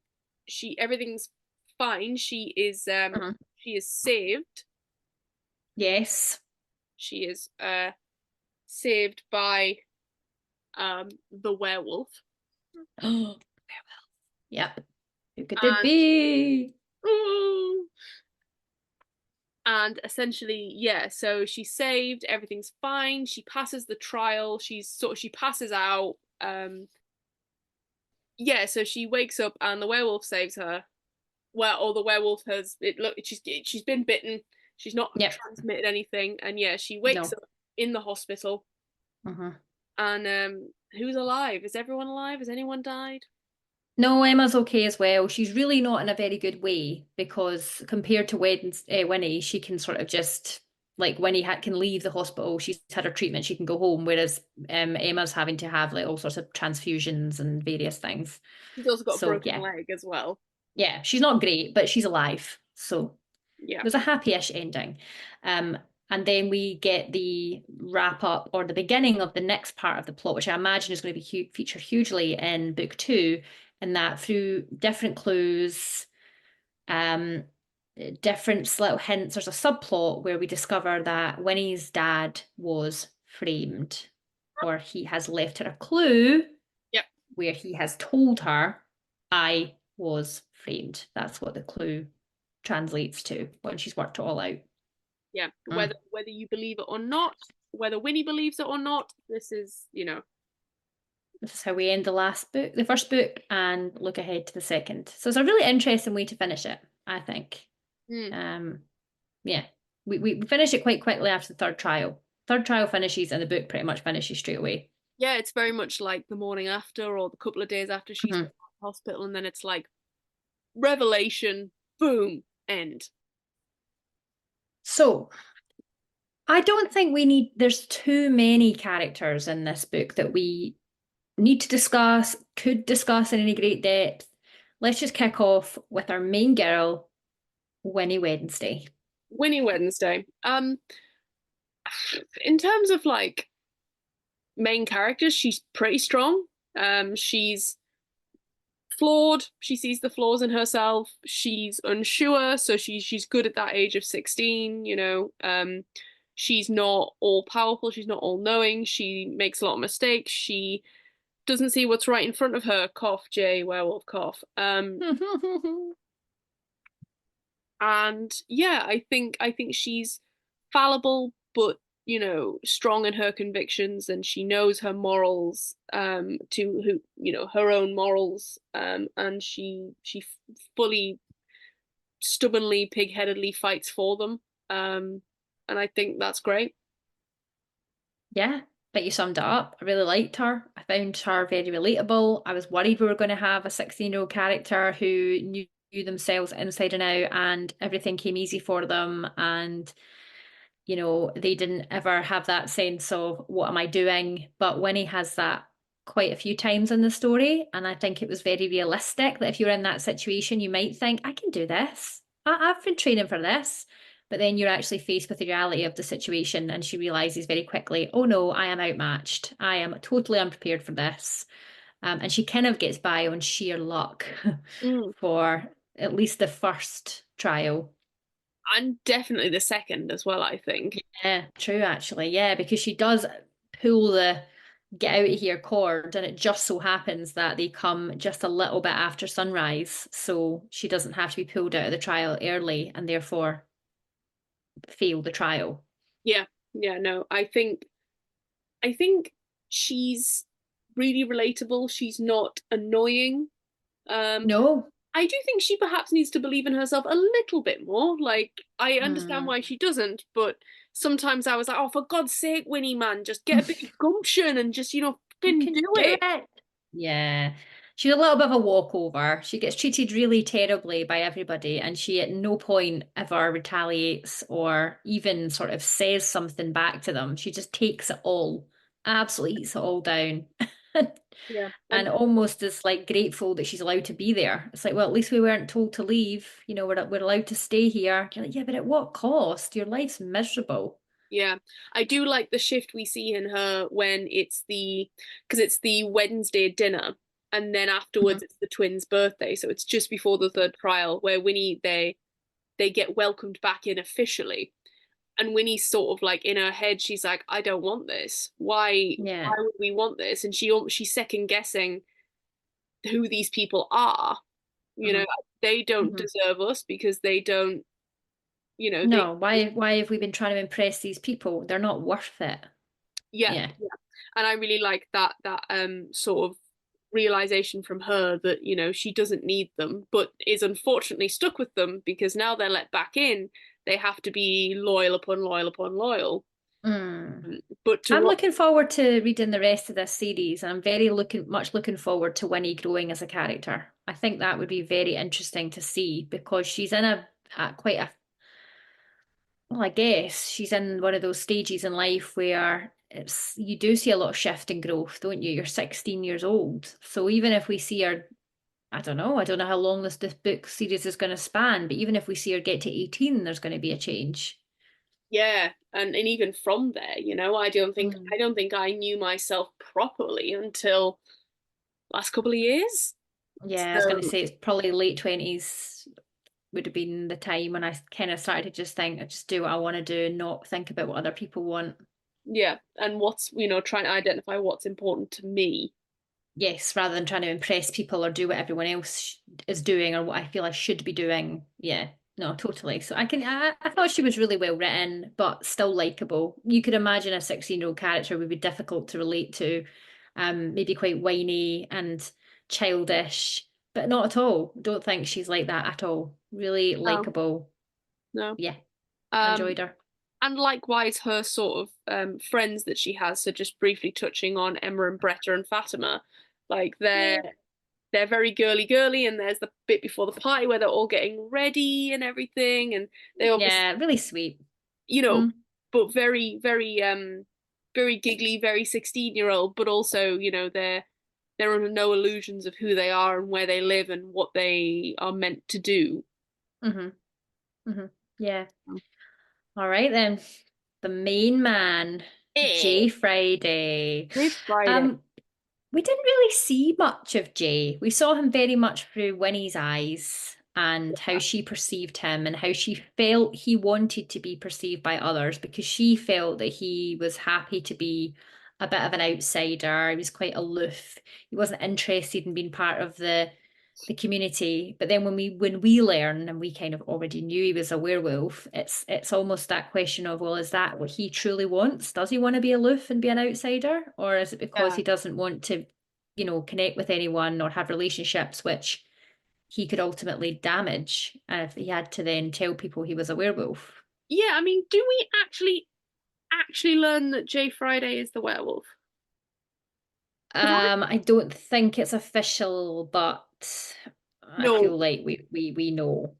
everything's fine. mhm. She is saved. Yes. She is saved by the werewolf. Oh, yep. Who could it And be? ooh, and essentially, yeah, so she's saved, everything's fine, she passes the trial, she passes out. Yeah, so she wakes up and the werewolf saves her. Well, or the werewolf has it look she's been bitten, She's not Yep. transmitted anything. And yeah, she wakes No. up in the hospital. Uh-huh. And who's alive? Is everyone alive? Has anyone died? No, Emma's okay as well. She's really not in a very good way because compared to Winnie, she can sort of just like Winnie can leave the hospital. She's had her treatment. She can go home, whereas Emma's having to have like all sorts of transfusions and various things. She's also got a So broken leg as well. yeah, she's not great, but she's alive. So Yeah. there's a happy-ish ending. And then we get the wrap up or the beginning of the next part of the plot, which I imagine is going to be featured hugely in book 2, and that through different clues, different little hints, there's a subplot where we discover that Winnie's dad was framed, or he has left her a clue. Yep. Where he has told her, I was framed. That's what the clue translates to when she's worked it all out. Yeah. Whether you believe it or not, whether Winnie believes it or not, this is, This is how we end the first book, and look ahead to the second. So it's a really interesting way to finish it, I think. Yeah. We finish it quite quickly after the third trial. Third trial finishes and the book pretty much finishes straight away. Yeah, it's very much like the morning after or the couple of days after she's in the hospital, and then it's like revelation, boom, end. So I don't think there's too many characters in this book that we need to discuss, could discuss in any great depth. Let's just kick off with our main girl, Winnie Wednesday. Winnie Wednesday. In terms of like main characters, she's pretty strong. She's flawed. She sees the flaws in herself. She's unsure, so she's good at that age of 16, she's not all powerful, she's not all knowing, she makes a lot of mistakes, she doesn't see what's right in front of her, cough J werewolf cough. And yeah, I think she's fallible, but strong in her convictions, and she knows her morals, her own morals, and she fully stubbornly, pig-headedly fights for them. And I think that's great. Yeah, but you summed it up. I really liked her. I found her very relatable. I was worried we were going to have a 16-year-old character who knew themselves inside and out, and everything came easy for them, and they didn't ever have that sense of what am I doing. But Winnie has that quite a few times in the story, and I think it was very realistic that if you're in that situation, you might think, I can do this. I've been training for this. But then you're actually faced with the reality of the situation, and she realizes very quickly, oh no, I am outmatched. I am totally unprepared for this. And she kind of gets by on sheer luck for at least the first trial. And definitely the second as well, I think. Yeah, true, actually. Yeah, because she does pull the get out of here cord, and it just so happens that they come just a little bit after sunrise. So she doesn't have to be pulled out of the trial early and therefore fail the trial. Yeah, no, I think she's really relatable. She's not annoying. No. I do think she perhaps needs to believe in herself a little bit more. Like, I understand why she doesn't, but sometimes I was like, oh, for God's sake, Winnie, man, just get a bit of gumption and just, fucking do it. Yeah. She's a little bit of a walkover. She gets treated really terribly by everybody, and she at no point ever retaliates or even sort of says something back to them. She just takes it all, absolutely eats it all down. Yeah. And almost is like grateful that she's allowed to be there. It's like, well, at least we weren't told to leave. We're allowed to stay here. You're like, yeah, but at what cost? Your life's miserable. Yeah, I do like the shift we see in her when because it's the Wednesday dinner, and then afterwards it's the twins' birthday, so it's just before the third trial where Winnie they get welcomed back in officially, and Winnie's sort of like in her head, she's like, I don't want this. Why would we want this? And she's second guessing who these people are. They don't deserve us because they don't. No, why have we been trying to impress these people? They're not worth it. Yeah. And I really like that sort of realization from her that she doesn't need them, but is unfortunately stuck with them because now they're let back in, they have to be loyal upon loyal upon loyal. Mm. But to I'm what? looking forward to reading the rest of this series. I'm very much looking forward to Winnie growing as a character. I think that would be very interesting to see because she's in quite a, well, I guess she's in one of those stages in life where you do see a lot of shift and growth, don't you? You're 16 years old. So even if we see her, I don't know how long this book series is going to span, but even if we see her get to 18, there's going to be a change. Yeah, and even from there, Mm. I don't think I knew myself properly until last couple of years. Yeah, I was going to So say it's probably late 20s would have been the time when I kind of started to just think, I just do what I want to do and not think about what other people want. yeah, and what's, trying to identify what's important to me. Yes, rather than trying to impress people or do what everyone else is doing or what I feel I should be doing. Yeah, no, totally. So I thought she was really well written, but still likable. You could imagine a 16-year-old character would be difficult to relate to, maybe quite whiny and childish, but not at all. Don't think she's like that at all. Really Oh, likable. no. Yeah, Um, enjoyed her. and likewise her sort of friends that she has. So just briefly touching on Emma and Bretta and Fatima, like Yeah. they're very girly, and there's the bit before the party where they're all getting ready and everything, and they obviously, Yeah, really sweet. you know, Mm. but very giggly, very 16-year-old, but also, they're under no illusions of who they are and where they live and what they are meant to do. hmm hmm Yeah. All right then. The main man, Eh, Jay Friday. this Friday. Um, we didn't really see much of Jay. We saw him very much through Winnie's eyes and how she perceived him and how she felt he wanted to be perceived by others because she felt that he was happy to be a bit of an outsider. He was quite aloof. He wasn't interested in being part of the community. But then when we learn and we kind of already knew he was a werewolf, it's almost that question of, well, is that what he truly wants? Does he want to be aloof and be an outsider? Or is it because Yeah. he doesn't want to, connect with anyone or have relationships which he could ultimately damage if he had to then tell people he was a werewolf? Yeah, I mean, do we actually learn that Jay Friday is the werewolf? Because I don't think it's official, but I no, feel like we know.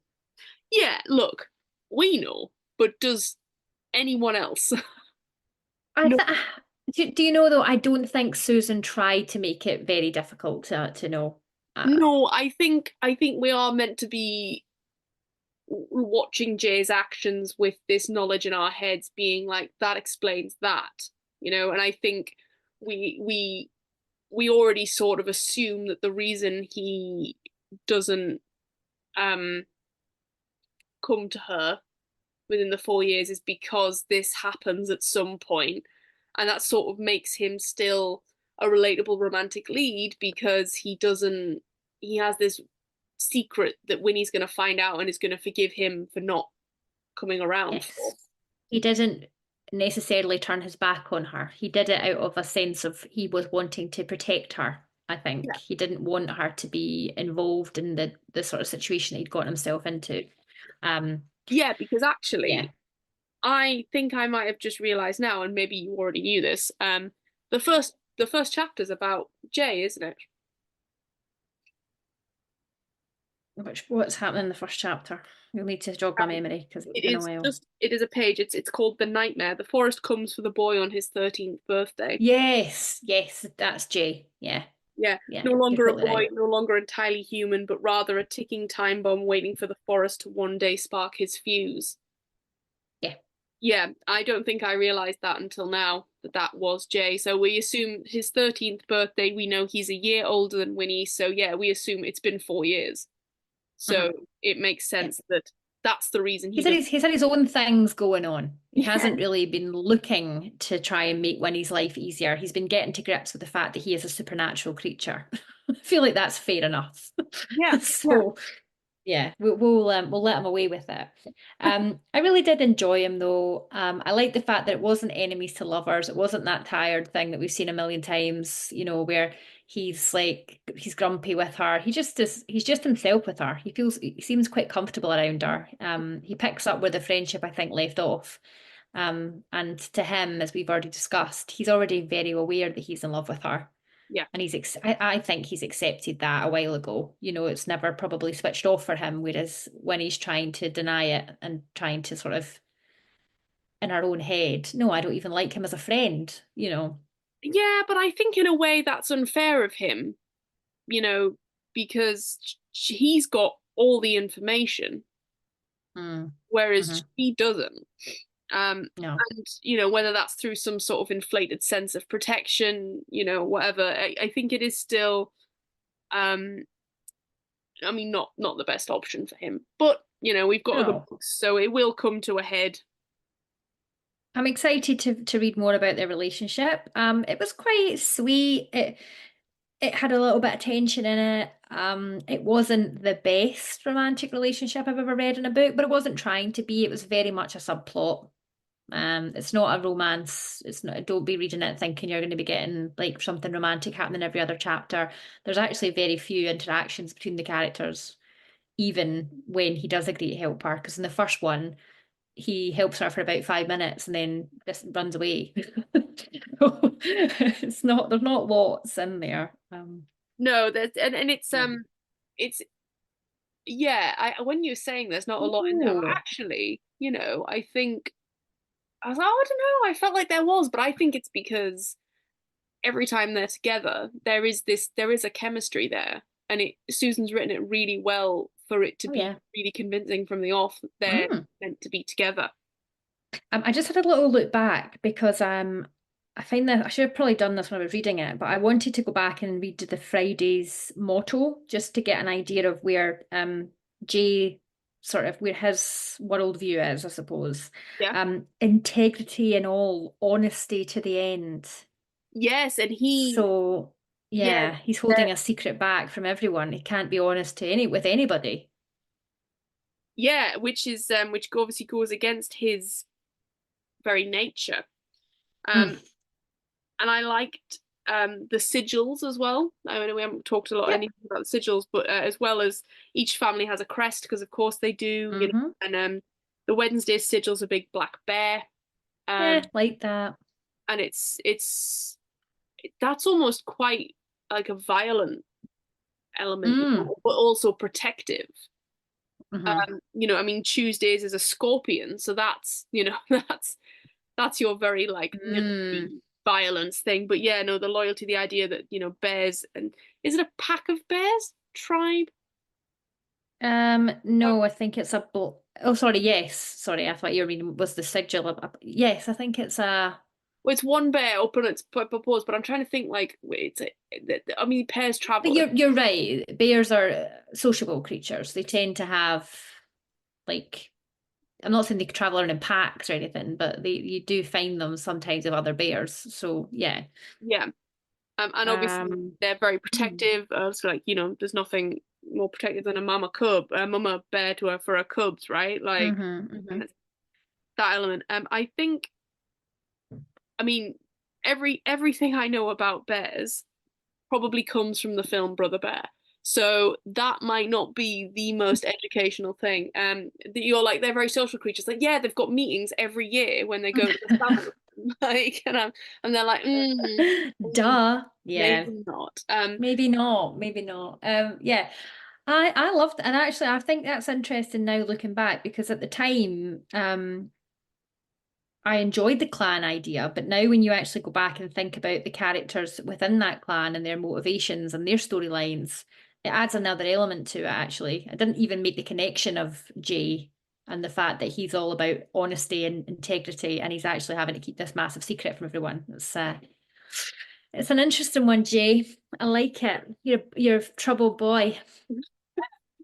yeah, look, we know, but does anyone else? I No, th do you know though? I don't think Susan tried to make it very difficult to know. Uh, no, I think we are meant to be watching Jay's actions with this knowledge in our heads, being like, that explains that, and I think we already sort of assume that the reason he doesn't um come to her within the 4 years is because this happens at some point, and that sort of makes him still a relatable romantic lead because he has this secret that Winnie's going to find out and is going to forgive him for not coming around for. yes, he didn't necessarily turn his back on her. He did it out of a sense of he was wanting to protect her. I think Yeah. he didn't want her to be involved in the sort of situation he'd got himself into. Um, Yeah, because yeah. actually, I think I might have just realized now, and maybe you already knew this. The first chapter's about Jay, isn't it? What's happening in the first chapter? You'll need to jog my memory because it's been a while. It is a page. It's called The Nightmare. The forest comes for the boy on his 13th birthday. Yes, yes, that's Jay. Yeah, Yeah, yeah, no you're longer a totally boy, right. no longer entirely human, but rather a ticking time bomb waiting for the forest to one day spark his fuse. Yeah. Yeah, I don't think I realized that until now, that that was Jay. So we assume his 13th birthday, we know he's a year older than Winnie. So yeah, we assume it's been 4 years. Mhm. So it makes Yeah. sense that that's the reason he He's had does. he's had his own things going on. He Yeah, hasn't really been looking to try and make Winnie's life easier. He's been getting to grips with the fact that he is a supernatural creature. I feel like that's fair enough. yeah, yeah. So yeah, we'll let him away with it. I really did enjoy him though. I like the fact that it wasn't enemies to lovers. It wasn't that tired thing that we've seen a million times, where He's like, he's grumpy with her. He just is, he's just himself with her. He seems quite comfortable around her. He picks up where the friendship, I think, left off. And to him, as we've already discussed, he's already very aware that he's in love with her. Yeah. And I think he's accepted that a while ago. You know, it's never probably switched off for him, whereas when he's trying to deny it and trying to sort of in our own head, no, I don't even like him as a friend, you know. Yeah, but I think in a way that's unfair of him, you know, because he's got all the information, whereas she doesn't. No. And, you know, whether that's through some sort of inflated sense of protection, you know, whatever, I think it is still, I mean, not the best option for him. But, you know, we've got other No. books, so it will come to a head. I'm excited to read more about their relationship. It was quite sweet. It had a little bit of tension in it. It wasn't the best romantic relationship I've ever read in a book, but it wasn't trying to be. It was very much a subplot. It's not a romance. It's not. Don't be reading it thinking you're going to be getting like something romantic happening every other chapter. There's actually very few interactions between the characters, even when he does agree to help her. Because in the first one, he helps her for about 5 minutes and then just runs away. It's not. There's not lots in there. No, there's and it's yeah. When you're saying there's not a lot in there, Ooh. actually, you know, I think I was like, oh, I don't know. I felt like there was, but I think it's because every time they're together, there is a chemistry there, and Susan's written it really well for it to Oh, be yeah. really convincing from the off that they're meant to be together. I just had a little look back because I find that I should have probably done this when I was reading it, but I wanted to go back and read the Friday's motto just to get an idea of where Jay sort of where his worldview is, I suppose. Yeah. Integrity in all, honesty to the end. Yes, and So yeah, yeah, he's holding a secret back from everyone. He can't be honest with anybody. yeah, which obviously goes against his very nature. Mm. And I liked the sigils as well. I mean, we haven't talked a lot Yep. anything about the sigils, but as well as each family has a crest, because of course they do. You know, and the Wednesday sigil's a big black bear. Yeah, like that. And that's almost quite like a violent element, but also protective. You know, I mean, Tuesdays is a scorpion, so that's, you know, that's your very like violence thing. But yeah, no, the loyalty, the idea that, you know, bears, and is it a pack of bears? Tribe? No, I think it's oh, sorry, yes. Sorry, I thought you were reading was the sigil. Yes, I think it's a. Well, it's one bear up on its paws, but I'm trying to think like I mean, pairs travel. But you're right. Bears are sociable creatures. They tend to have like I'm not saying they travel around in packs or anything, but you do find them sometimes with other bears. So yeah. Yeah. And obviously they're very protective. So like, you know, there's nothing more protective than a mama bear for her cubs, right? Like that element. I think, I mean, everything I know about bears probably comes from the film Brother Bear. So that might not be the most educational thing. That you're like, they're very social creatures. Like, yeah, they've got meetings every year when they go to the family. Like, and they're like, duh. Yeah. maybe not. Maybe not. Maybe not. Yeah. I loved it. And actually I think that's interesting now looking back because at the time, I enjoyed the clan idea, but now when you actually go back and think about the characters within that clan and their motivations and their storylines, it adds another element to it, actually. I didn't even make the connection of Jay and the fact that he's all about honesty and integrity, and he's actually having to keep this massive secret from everyone. It's an interesting one, Jay. I like it. You're a troubled boy.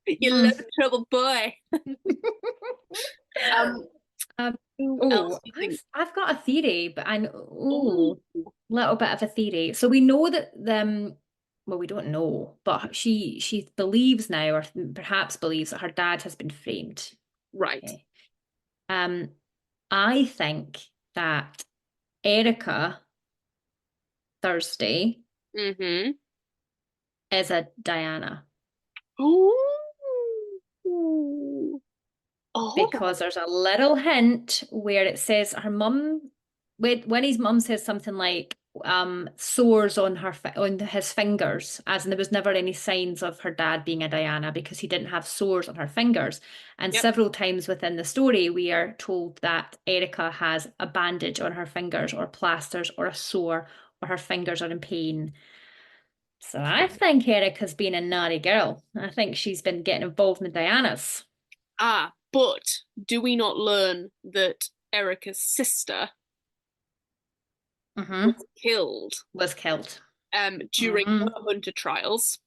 You little trouble boy. Who else do you think? I've got a theory, but little bit of a theory. So we know that well, we don't know, but she believes now, or perhaps believes that her dad has been framed. Right. Okay. I think that Erica Thursday is a Diana. Ooh. Oh, Because there's a little hint where it says her mum, Winnie's mum says something like sores on on his fingers, as in there was never any signs of her dad being a Diana because he didn't have sores on her fingers. And yep. several times within the story, we are told that Erica has a bandage on her fingers or plasters or a sore or her fingers are in pain. So I think Erica's been a naughty girl. I think she's been getting involved in Diana's. But do we not learn that Erica's sister Mm-hmm. was killed Was killed. during Mm-hmm. her hunter trials?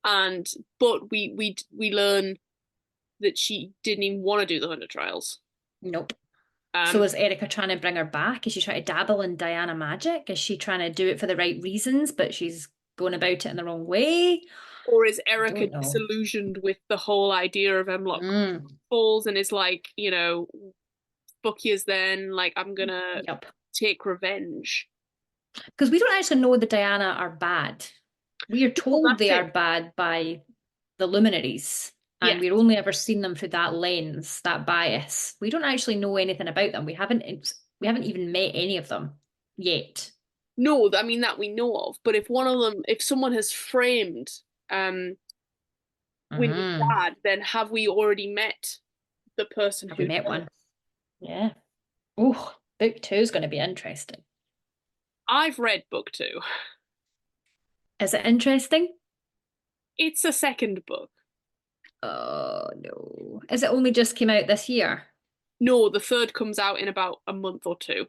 But we learn that she didn't even want to do the hunter trials. Nope. So is Erica trying to bring her back? Is she trying to dabble in Diana magic? Is she trying to do it for the right reasons, but she's going about it in the wrong way? Or is Erica Don't know. disillusioned with the whole idea of Hemlock Falls and is like, you know, fuck yous then, like I'm gonna Yep. take revenge? Because we don't actually know the Diana are bad. We are told they are bad by the Luminaries. And we're only ever seen them through that lens, that bias. We don't actually know anything about them. We haven't even met any of them yet. No, I mean that we know of. But if someone has framed Winnie's dad, then have we already met the person Have who we met one? Yeah. Oh, book 2 is going to be interesting. I've read book 2. Is it interesting? It's a second book. Oh no. Is it only just came out this year? No, the third comes out in about a month or 2.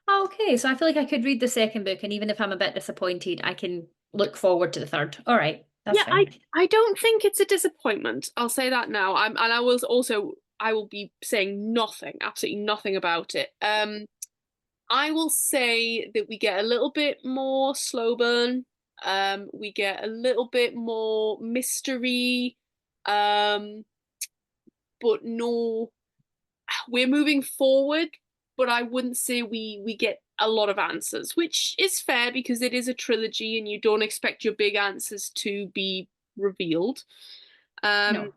Okay, so I feel like I could read the second book, and even if I'm a bit disappointed, I can look forward to the third. All right, that's fine. I don't think it's a disappointment. I'll say that now. I will be saying nothing, absolutely nothing about it. I will say that we get a little bit more slow burn. We get a little bit more mystery. But no, we're moving forward, but I wouldn't say we get a lot of answers, which is fair because it is a trilogy and you don't expect your big answers to be revealed. No.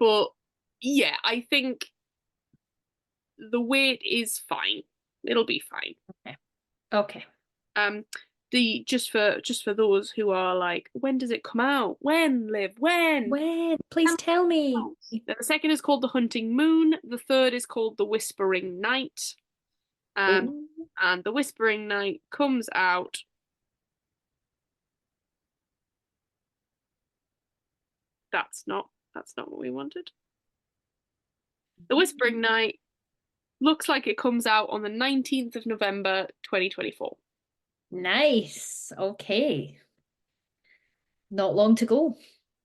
But yeah, I think the wait is fine. It'll be fine. Okay. Just for those who are like, when does it come out? When, Liv? When? When? Please tell me. The second is called The Hunting Moon. The third is called The Whispering Night. And The Whispering Night comes out that's not what we wanted. The Whispering Night looks like it comes out on the 19th of November 2024. Nice. Okay. Not long to go.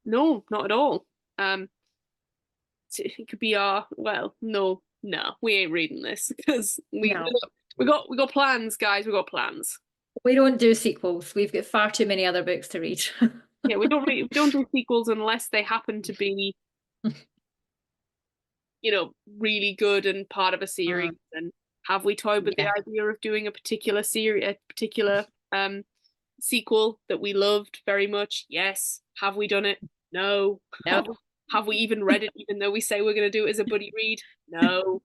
No, not at all. It could be no, we ain't reading this because we got plans, guys. We got plans. We don't do sequels. We've got far too many other books to read. Yeah, we don't do sequels unless they happen to be, really good and part of a series. And have we toyed with the idea of doing a particular series, a particular sequel that we loved very much? Yes. Have we done it? No. Have we even read it, even though we say we're going to do it as a buddy read? No.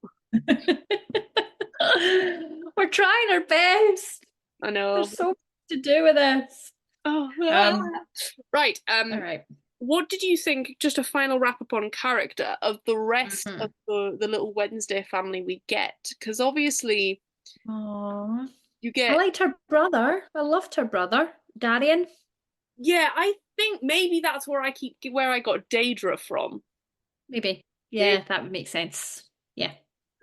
We're trying our best. I know. There's so much to do with this. Right. All right. What did you think, just a final wrap up on character, of the rest of the little Wednesday family we get? Because obviously you get... I liked her brother. I loved her brother. Darian. Yeah, I think maybe that's where I got Daedra from. Maybe. Yeah, that would make sense. Yeah.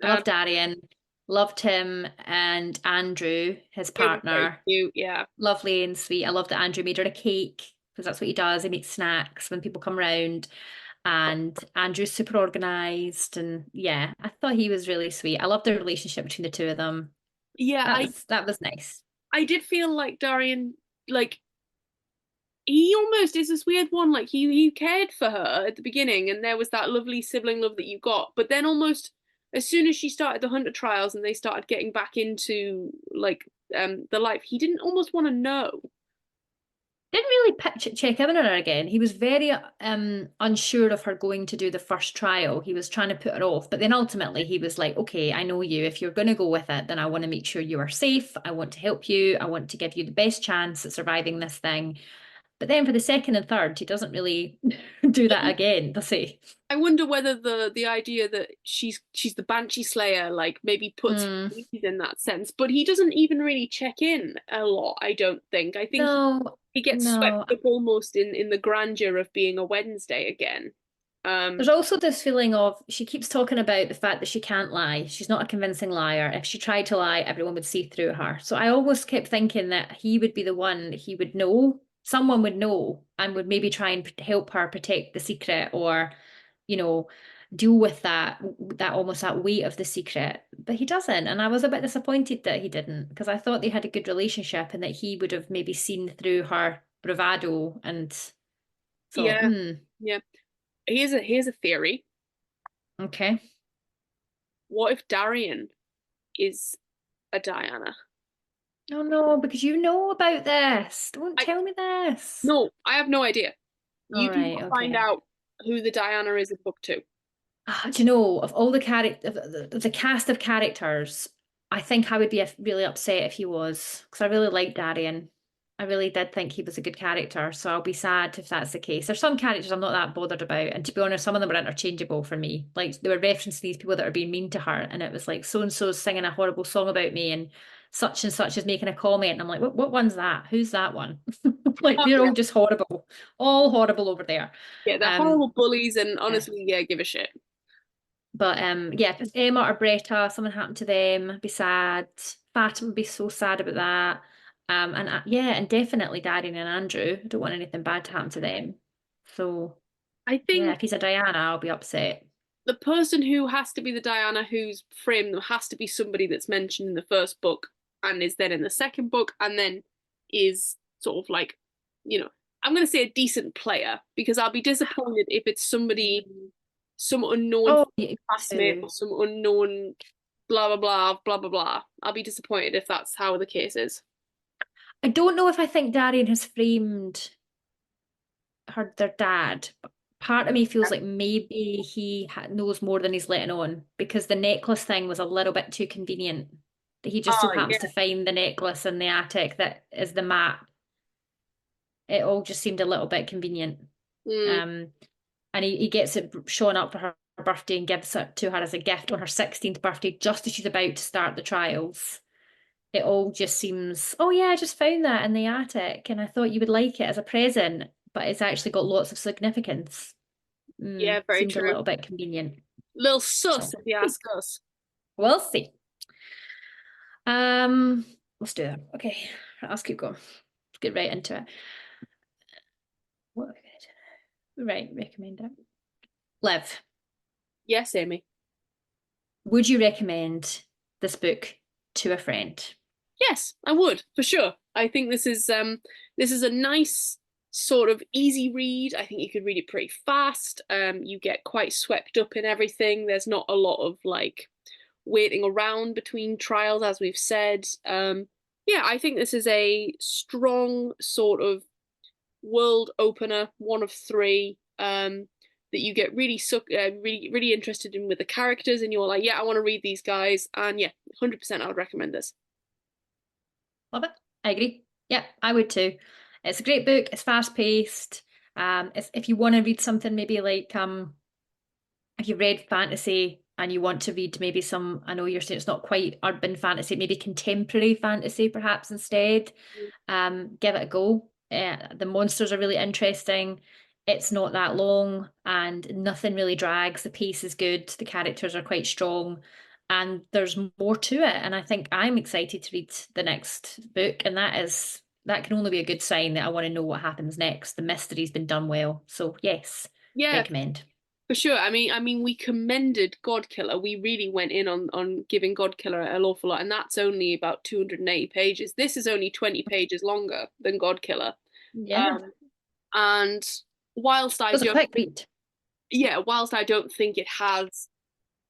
I love Darian. Loved him and Andrew, his partner. Cute, yeah. Lovely and sweet. I love that Andrew made her a cake because that's what he does. He makes snacks when people come round. And Andrew's super organised. And yeah, I thought he was really sweet. I loved the relationship between the two of them. Yeah, that was nice. I did feel like Darian, like, he almost is this weird one, like he cared for her at the beginning and there was that lovely sibling love that you got, but then almost as soon as she started the hunter trials and they started getting back into like the life, he didn't almost want to know. Didn't really check in on her again. He was very unsure of her going to do the first trial. He was trying to put her off, but then ultimately he was like, "Okay, I know you. If you're going to go with it, then I want to make sure you are safe. I want to help you. I want to give you the best chance at surviving this thing." But then for the second and third, he doesn't really do that again, does he? I wonder whether the idea that she's the Banshee Slayer like maybe puts him Mm, at ease in that sense, but he doesn't even really check in a lot, I don't think. I think no, he gets no. swept up almost in the grandeur of being a Wednesday again. There's also this feeling of she keeps talking about the fact that she can't lie. She's not a convincing liar. If she tried to lie, everyone would see through her. So I almost kept thinking that he would be the one, he would know, someone would know and would maybe try and help her protect the secret or, you know, deal with that almost that weight of the secret. But he doesn't. And I was a bit disappointed that he didn't because I thought they had a good relationship and that he would have maybe seen through her bravado and thought, Yeah, yeah. Here's a theory. okay. What if Darian is a Diana? Oh no, because you know about this. Don't I tell me this. No, I have no idea. All You do right, not find okay. out who the Diana is in book 2. Do you know, of all the the cast of characters, I think I would be really upset if he was, because I really liked Darian. I really did think he was a good character, so I'll be sad if that's the case. There's some characters I'm not that bothered about, and to be honest, some of them were interchangeable for me. Like they were referencing these people that are being mean to her, and it was like so and so's singing a horrible song about me, and such is making a comment, and I'm like, what one's that? Who's that one? Like Oh they're yeah, all just all horrible over there. yeah, they're Um, horrible bullies, and yeah. honestly, yeah, give a shit. But yeah, if it's Emma or Bretta, something happened to them, I'd be sad. Fatima would be so sad about that. And yeah, and definitely Darian and Andrew. I don't want anything bad to happen to them. So I yeah, think if he's a Diana, I'll be upset. the person who has to be the Diana who's framed them has to be somebody that's mentioned in the first book and is then in the second book and then is sort of like, I'm going to say a decent player because I'll be disappointed if it's somebody, some unknown Oh, you classmate too. or some unknown blah, blah, blah, blah, blah, blah. I'll be disappointed if that's how the case is. I don't know if I think Darian has framed their dad. Part of me feels like maybe he knows more than he's letting on because the necklace thing was a little bit too convenient. That he just so Oh, happens yeah. to find the necklace in the attic that is the map. It all just seemed a little bit convenient. Mm, Um, and he gets it showing up for her birthday and gives it to her as a gift on her 16th birthday, just as she's about to start the trials. It all just seems, oh yeah, I just found that in the attic and I thought you would like it as a present, but it's actually got lots of significance. yeah, very Seemed a true. little bit convenient. Little sus, So if you ask us. we'll see. Um, let's do that. Okay, let's keep going. Let's get right into it. What are we gonna do? Right, recommend it. Liv, Yes, Amy. would you recommend this book to a friend? Yes, I would, for sure. I think this is a nice sort of easy read. I think you could read it pretty fast. You get quite swept up in everything. There's not a lot of like waiting around between trials, as we've said. Yeah, I think this is a strong sort of world opener, one of three. That you get really interested in with the characters, and you're like, yeah, I want to read these guys, and yeah, 100% I would recommend this. Love it. I agree. Yeah, I would too. It's a great book. It's fast paced. If you want to read something maybe like if you've read fantasy and you want to read maybe some, I know you're saying it's not quite urban fantasy, maybe contemporary fantasy perhaps instead. Give it a go. The monsters are really interesting. It's not that long and nothing really drags. The pace is good. The characters are quite strong and there's more to it. And I think I'm excited to read the next book. And that can only be a good sign that I want to know what happens next. The mystery's been done well. So yes, Yeah, recommend. for sure. I mean, we commended Godkiller. We really went in on giving Godkiller an awful lot, and that's only about 280 pages. This is only 20 pages longer than Godkiller. Yeah. Um, and whilst It I was a don't, quick read. yeah, whilst I don't think it has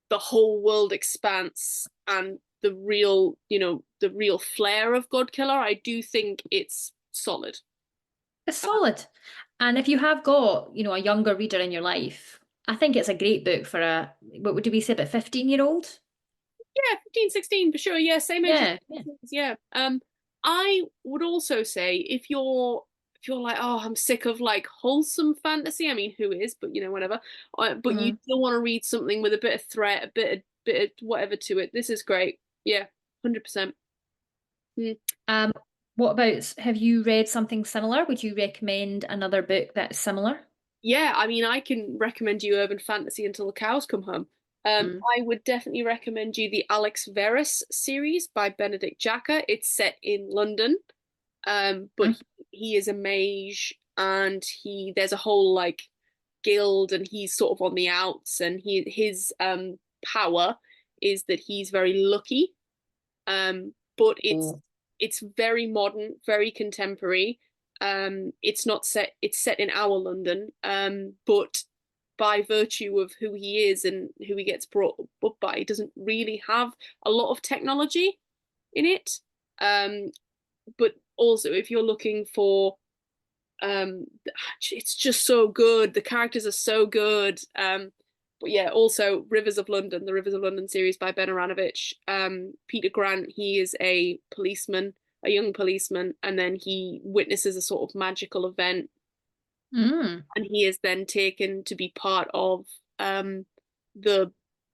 the whole world expanse and the real flair of Godkiller, I do think it's solid. It's solid. And if you have got, you know, a younger reader in your life, I think it's a great book for a, what would we say, about 15-year-old? Yeah, 15, 16 for sure. Yeah, same age. Yeah, yeah. Yeah. I would also say if you're like, oh, I'm sick of like wholesome fantasy. I mean, who is? But you know, whatever. But you Mhm. still want to read something with a bit of threat, a bit of whatever to it. This is great. Yeah, 100%. Mm. Um, what about, have you read something similar? Would you recommend another book that's similar? Yeah, I mean, I can recommend you urban fantasy until the cows come home. Mm. I would definitely recommend you the Alex Verus series by Benedict Jacker. It's set in London, but Mm. he is a mage, and he there's a whole like guild, and he's sort of on the outs, and his power is that he's very lucky. But Oh. it's very modern, very contemporary. It's not set it's set in our London, but by virtue of who he is and who he gets brought up by, he doesn't really have a lot of technology in it. But also if you're looking for it's just so good. The characters are so good. But yeah, also Rivers of London, the Rivers of London series by Ben Aranovich. Peter Grant, he is a policeman, a young policeman, and then he witnesses a sort of magical event, Mm. and he is then taken to be part of the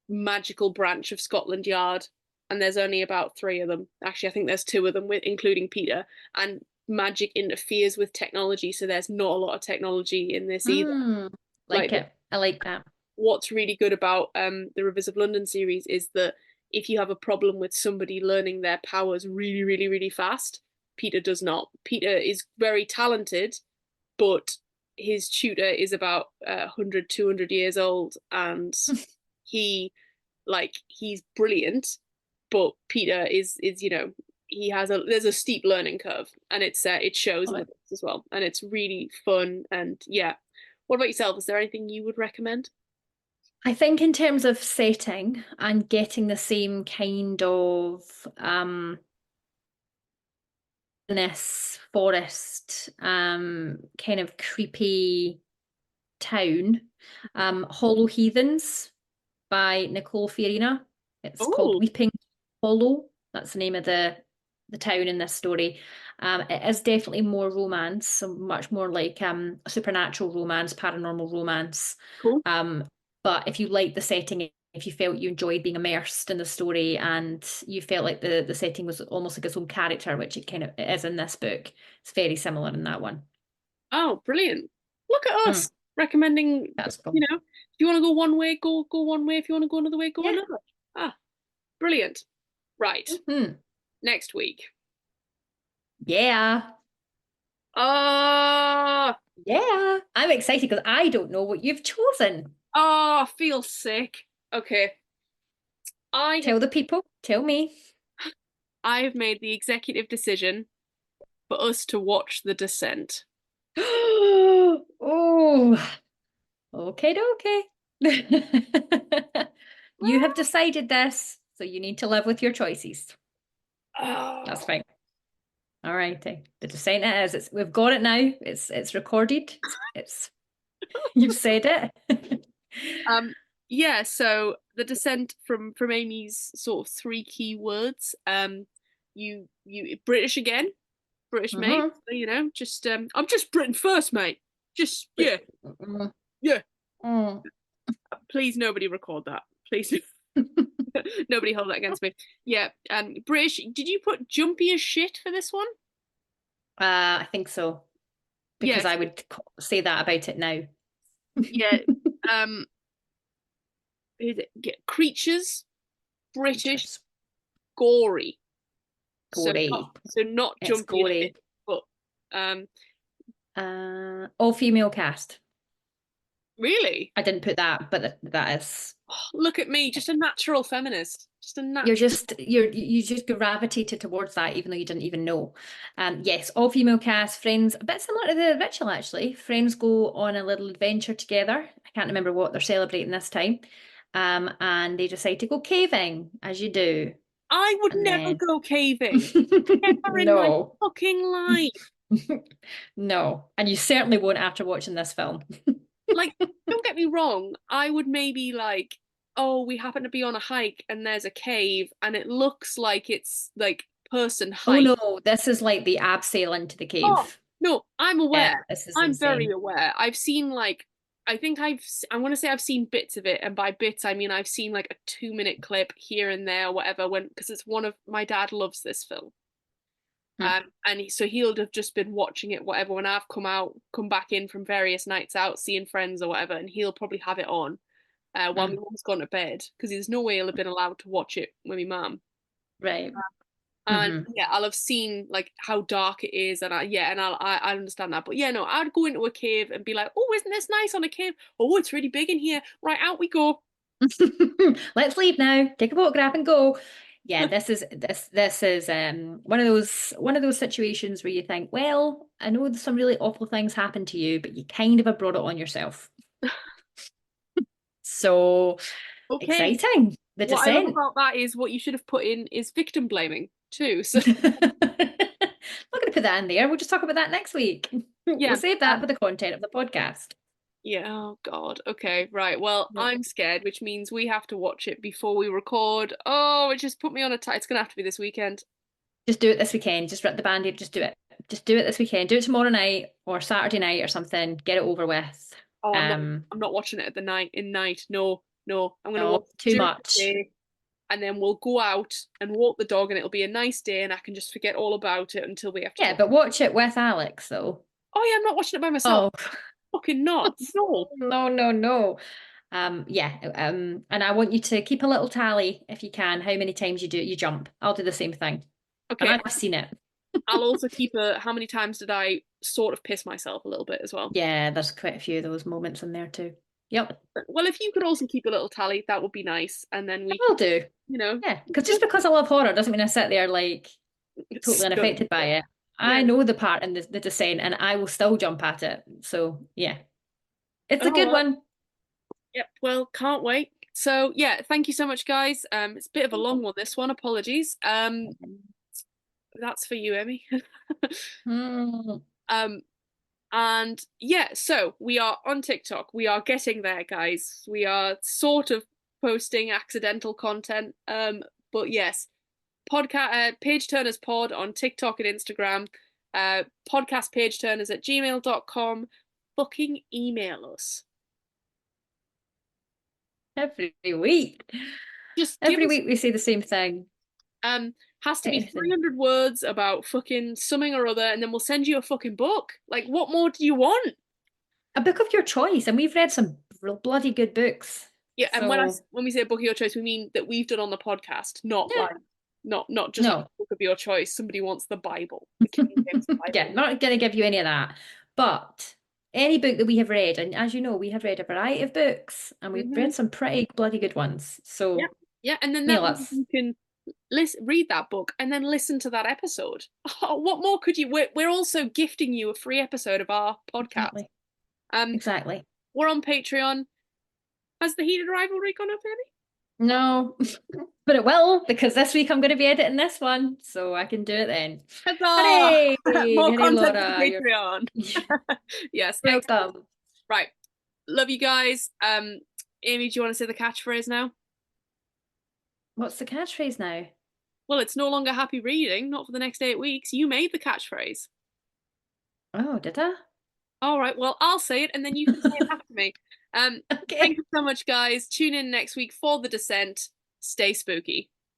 magical branch of Scotland Yard. And there's only about three of them. Actually, I think there's two of them, with including Peter. And magic interferes with technology, so there's not a lot of technology in this either. Mm. Like Like it. I like that. what's really good about the Rivers of London series is that if you have a problem with somebody learning their powers really, really, really fast, Peter does not. Peter is very talented, but his tutor is about 100, 200 years old, and he he's brilliant, but Peter is there's a steep learning curve, and it shows Love in the it. books as well, and it's really fun. And yeah, what about yourself? Is there anything you would recommend? I think in terms of setting and getting the same kind of this forest, kind of creepy town, Hollow Heathens by Nicole Fiorina. It's called Oh, Weeping Hollow. That's the name of the town in this story. It is definitely more romance, so much more like supernatural romance, paranormal romance. cool. Um, but if you like the setting, if you felt you enjoyed being immersed in the story and you felt like the setting was almost like its own character, which it kind of is in this book, it's very similar in that one. Oh, brilliant. Look at Mm, us recommending, that's you cool. know, if you want to go one way, go one way. If you want to go another way, go Yeah. another. Ah, brilliant. Right. Mhm. Next week. Yeah. Ah, Yeah. I'm excited because I don't know what you've chosen. I feel sick. Okay. I have Tell the people. Tell me. I have made the executive decision for us to watch The Descent. Oh, okay, okay. You have decided this, so you need to live with your choices. That's Oh. fine. All righty. The Descent it is. We've got it now. It's recorded. It's you've said it. Yeah, so The Descent from Amy's sort of three key words. You British again, British mate. Mhm. So, just I'm just Britain first, mate. Just yeah, Mm, yeah. mm. Please, nobody record that. Please, nobody hold that against me. Yeah, British. Did you put jumpy as shit for this one? I think so because Yes. I would say that about it now. Yeah. Um, who is it? Get creatures, British, Creatures. gory. So not Gory. so not It's jumpy as shit, gory. but um, All female cast. really. I didn't put that, but that is Look at me, just a natural feminist. Just a you're natural. just you just gravitated towards that even though you didn't even know. Yes, all female cast, friends, a bit similar to the ritual actually. Friends go on a little adventure together. I can't remember what they're celebrating this time. And they decide to go caving, as you do. I would And never then go caving. Never in my no. fucking life. No, and you certainly won't after watching this film. Like, don't get me wrong, I would maybe like, oh, we happen to be on a hike and there's a cave and it looks like it's like person Oh height. no, this is like the abseil into the Oh, cave. no, I'm Yeah, aware. this is I'm very insane. aware. I've seen like, I think I want to say I've seen bits of it, and by bits I mean I've seen like a 2-minute clip here and there, or whatever, when because it's one of my dad loves this film. Hmm. And so he'll have just been watching it, whatever, when I've come back in from various nights out, seeing friends or whatever, and he'll probably have it on while my mum's gone to bed, because there's no way he'll have been allowed to watch it with my mum. Right. And Mhm. yeah, I'll have seen like how dark it is, and I understand that. But yeah, no, I'd go into a cave and be like, oh, isn't this nice on a cave? Oh, it's really big in here. Right, out we go. Let's leave now. Take a photograph and go. Yeah, this is one of those situations where you think, well, I know some really awful things happen to you, but you kind of have brought it on yourself. So Okay. exciting. The What I love descent. about that is what you should have put in is victim blaming too. So I'm not going to put that in there. We'll just talk about that next week. yeah, We'll save that for the content of the podcast. yeah. Oh God. Okay. Right. Well, Yep. I'm scared, which means we have to watch it before we record. Oh, it just put me on a it's gonna have to be this weekend. Just do it this weekend. Just rip the band-aid. Just do it. Just do it this weekend. Do it tomorrow night or Saturday night or something. Get it over with. Oh, Um, I'm not watching it at the night. No, no. I'm gonna no, watch too during much. the day, and then we'll go out and walk the dog, and it'll be a nice day, and I can just forget all about it until we have to Yeah, watch. but watch it with Alex though. Oh yeah, I'm not watching it by myself. Oh, Fucking not. No. no, no, no. Yeah, and I want you to keep a little tally if you can, how many times you jump. I'll do the same thing. And Okay. I've seen it. I'll also keep a how many times did I sort of piss myself a little bit as well. Yeah, there's quite a few of those moments in there too. Yep, Well, if you could also keep a little tally, that would be nice, and then we I will can, do. you know, Yeah, because just because I love horror doesn't mean I sit there like totally stunned. unaffected by it. Yeah. I know the part in the descent and I will still jump at it. So yeah, it's a Oh good well. one. Yep. Well, can't wait. So yeah, thank you so much, guys. It's a bit of a long one, this one. Apologies. That's for you, Emmy. Hmm. um, and yeah, so we are on TikTok. We are getting there, guys. We are sort of posting accidental content. But yes, podcast page turners pod on TikTok and Instagram. Podcast page turners at gmail.com. Fucking email us. Every week. Just give Every us week we say the same thing. has to be Anything. 300 words about fucking something or other, and then we'll send you a fucking book. Like, what more do you want? A book of your choice, and we've read some bloody good books. Yeah, and So when we say a book of your choice, we mean that we've done on the podcast, not yeah, like not just a no, book of your choice. Somebody wants the Bible, the King James Bible. yeah, not going to give you any of that. But any book that we have read, and as you know, we have read a variety of books, and we've read some pretty bloody good ones. Yeah, So yeah, and then that email means us. you can read that book and then listen to that episode. Oh, what more could you? We're also gifting you a free episode of our podcast. Exactly. Um, Exactly. we're on Patreon. Has the heated rivalry gone up, Emmy? No, but it will because this week I'm going to be editing this one, so I can do it then. Huzzah! Hooray! More Hooray, content for Laura. the You're Patreon. Yes, you're excellent. welcome. Right. Love you guys. Amy, do you want to say the catchphrase now? What's the catchphrase now? Well, it's no longer happy reading, not for the next 8 weeks. You made the catchphrase. Oh, did I? All right, well, I'll say it and then you can say it after me. Okay. Thank you so much, guys. Tune in next week for The Descent. Stay spooky.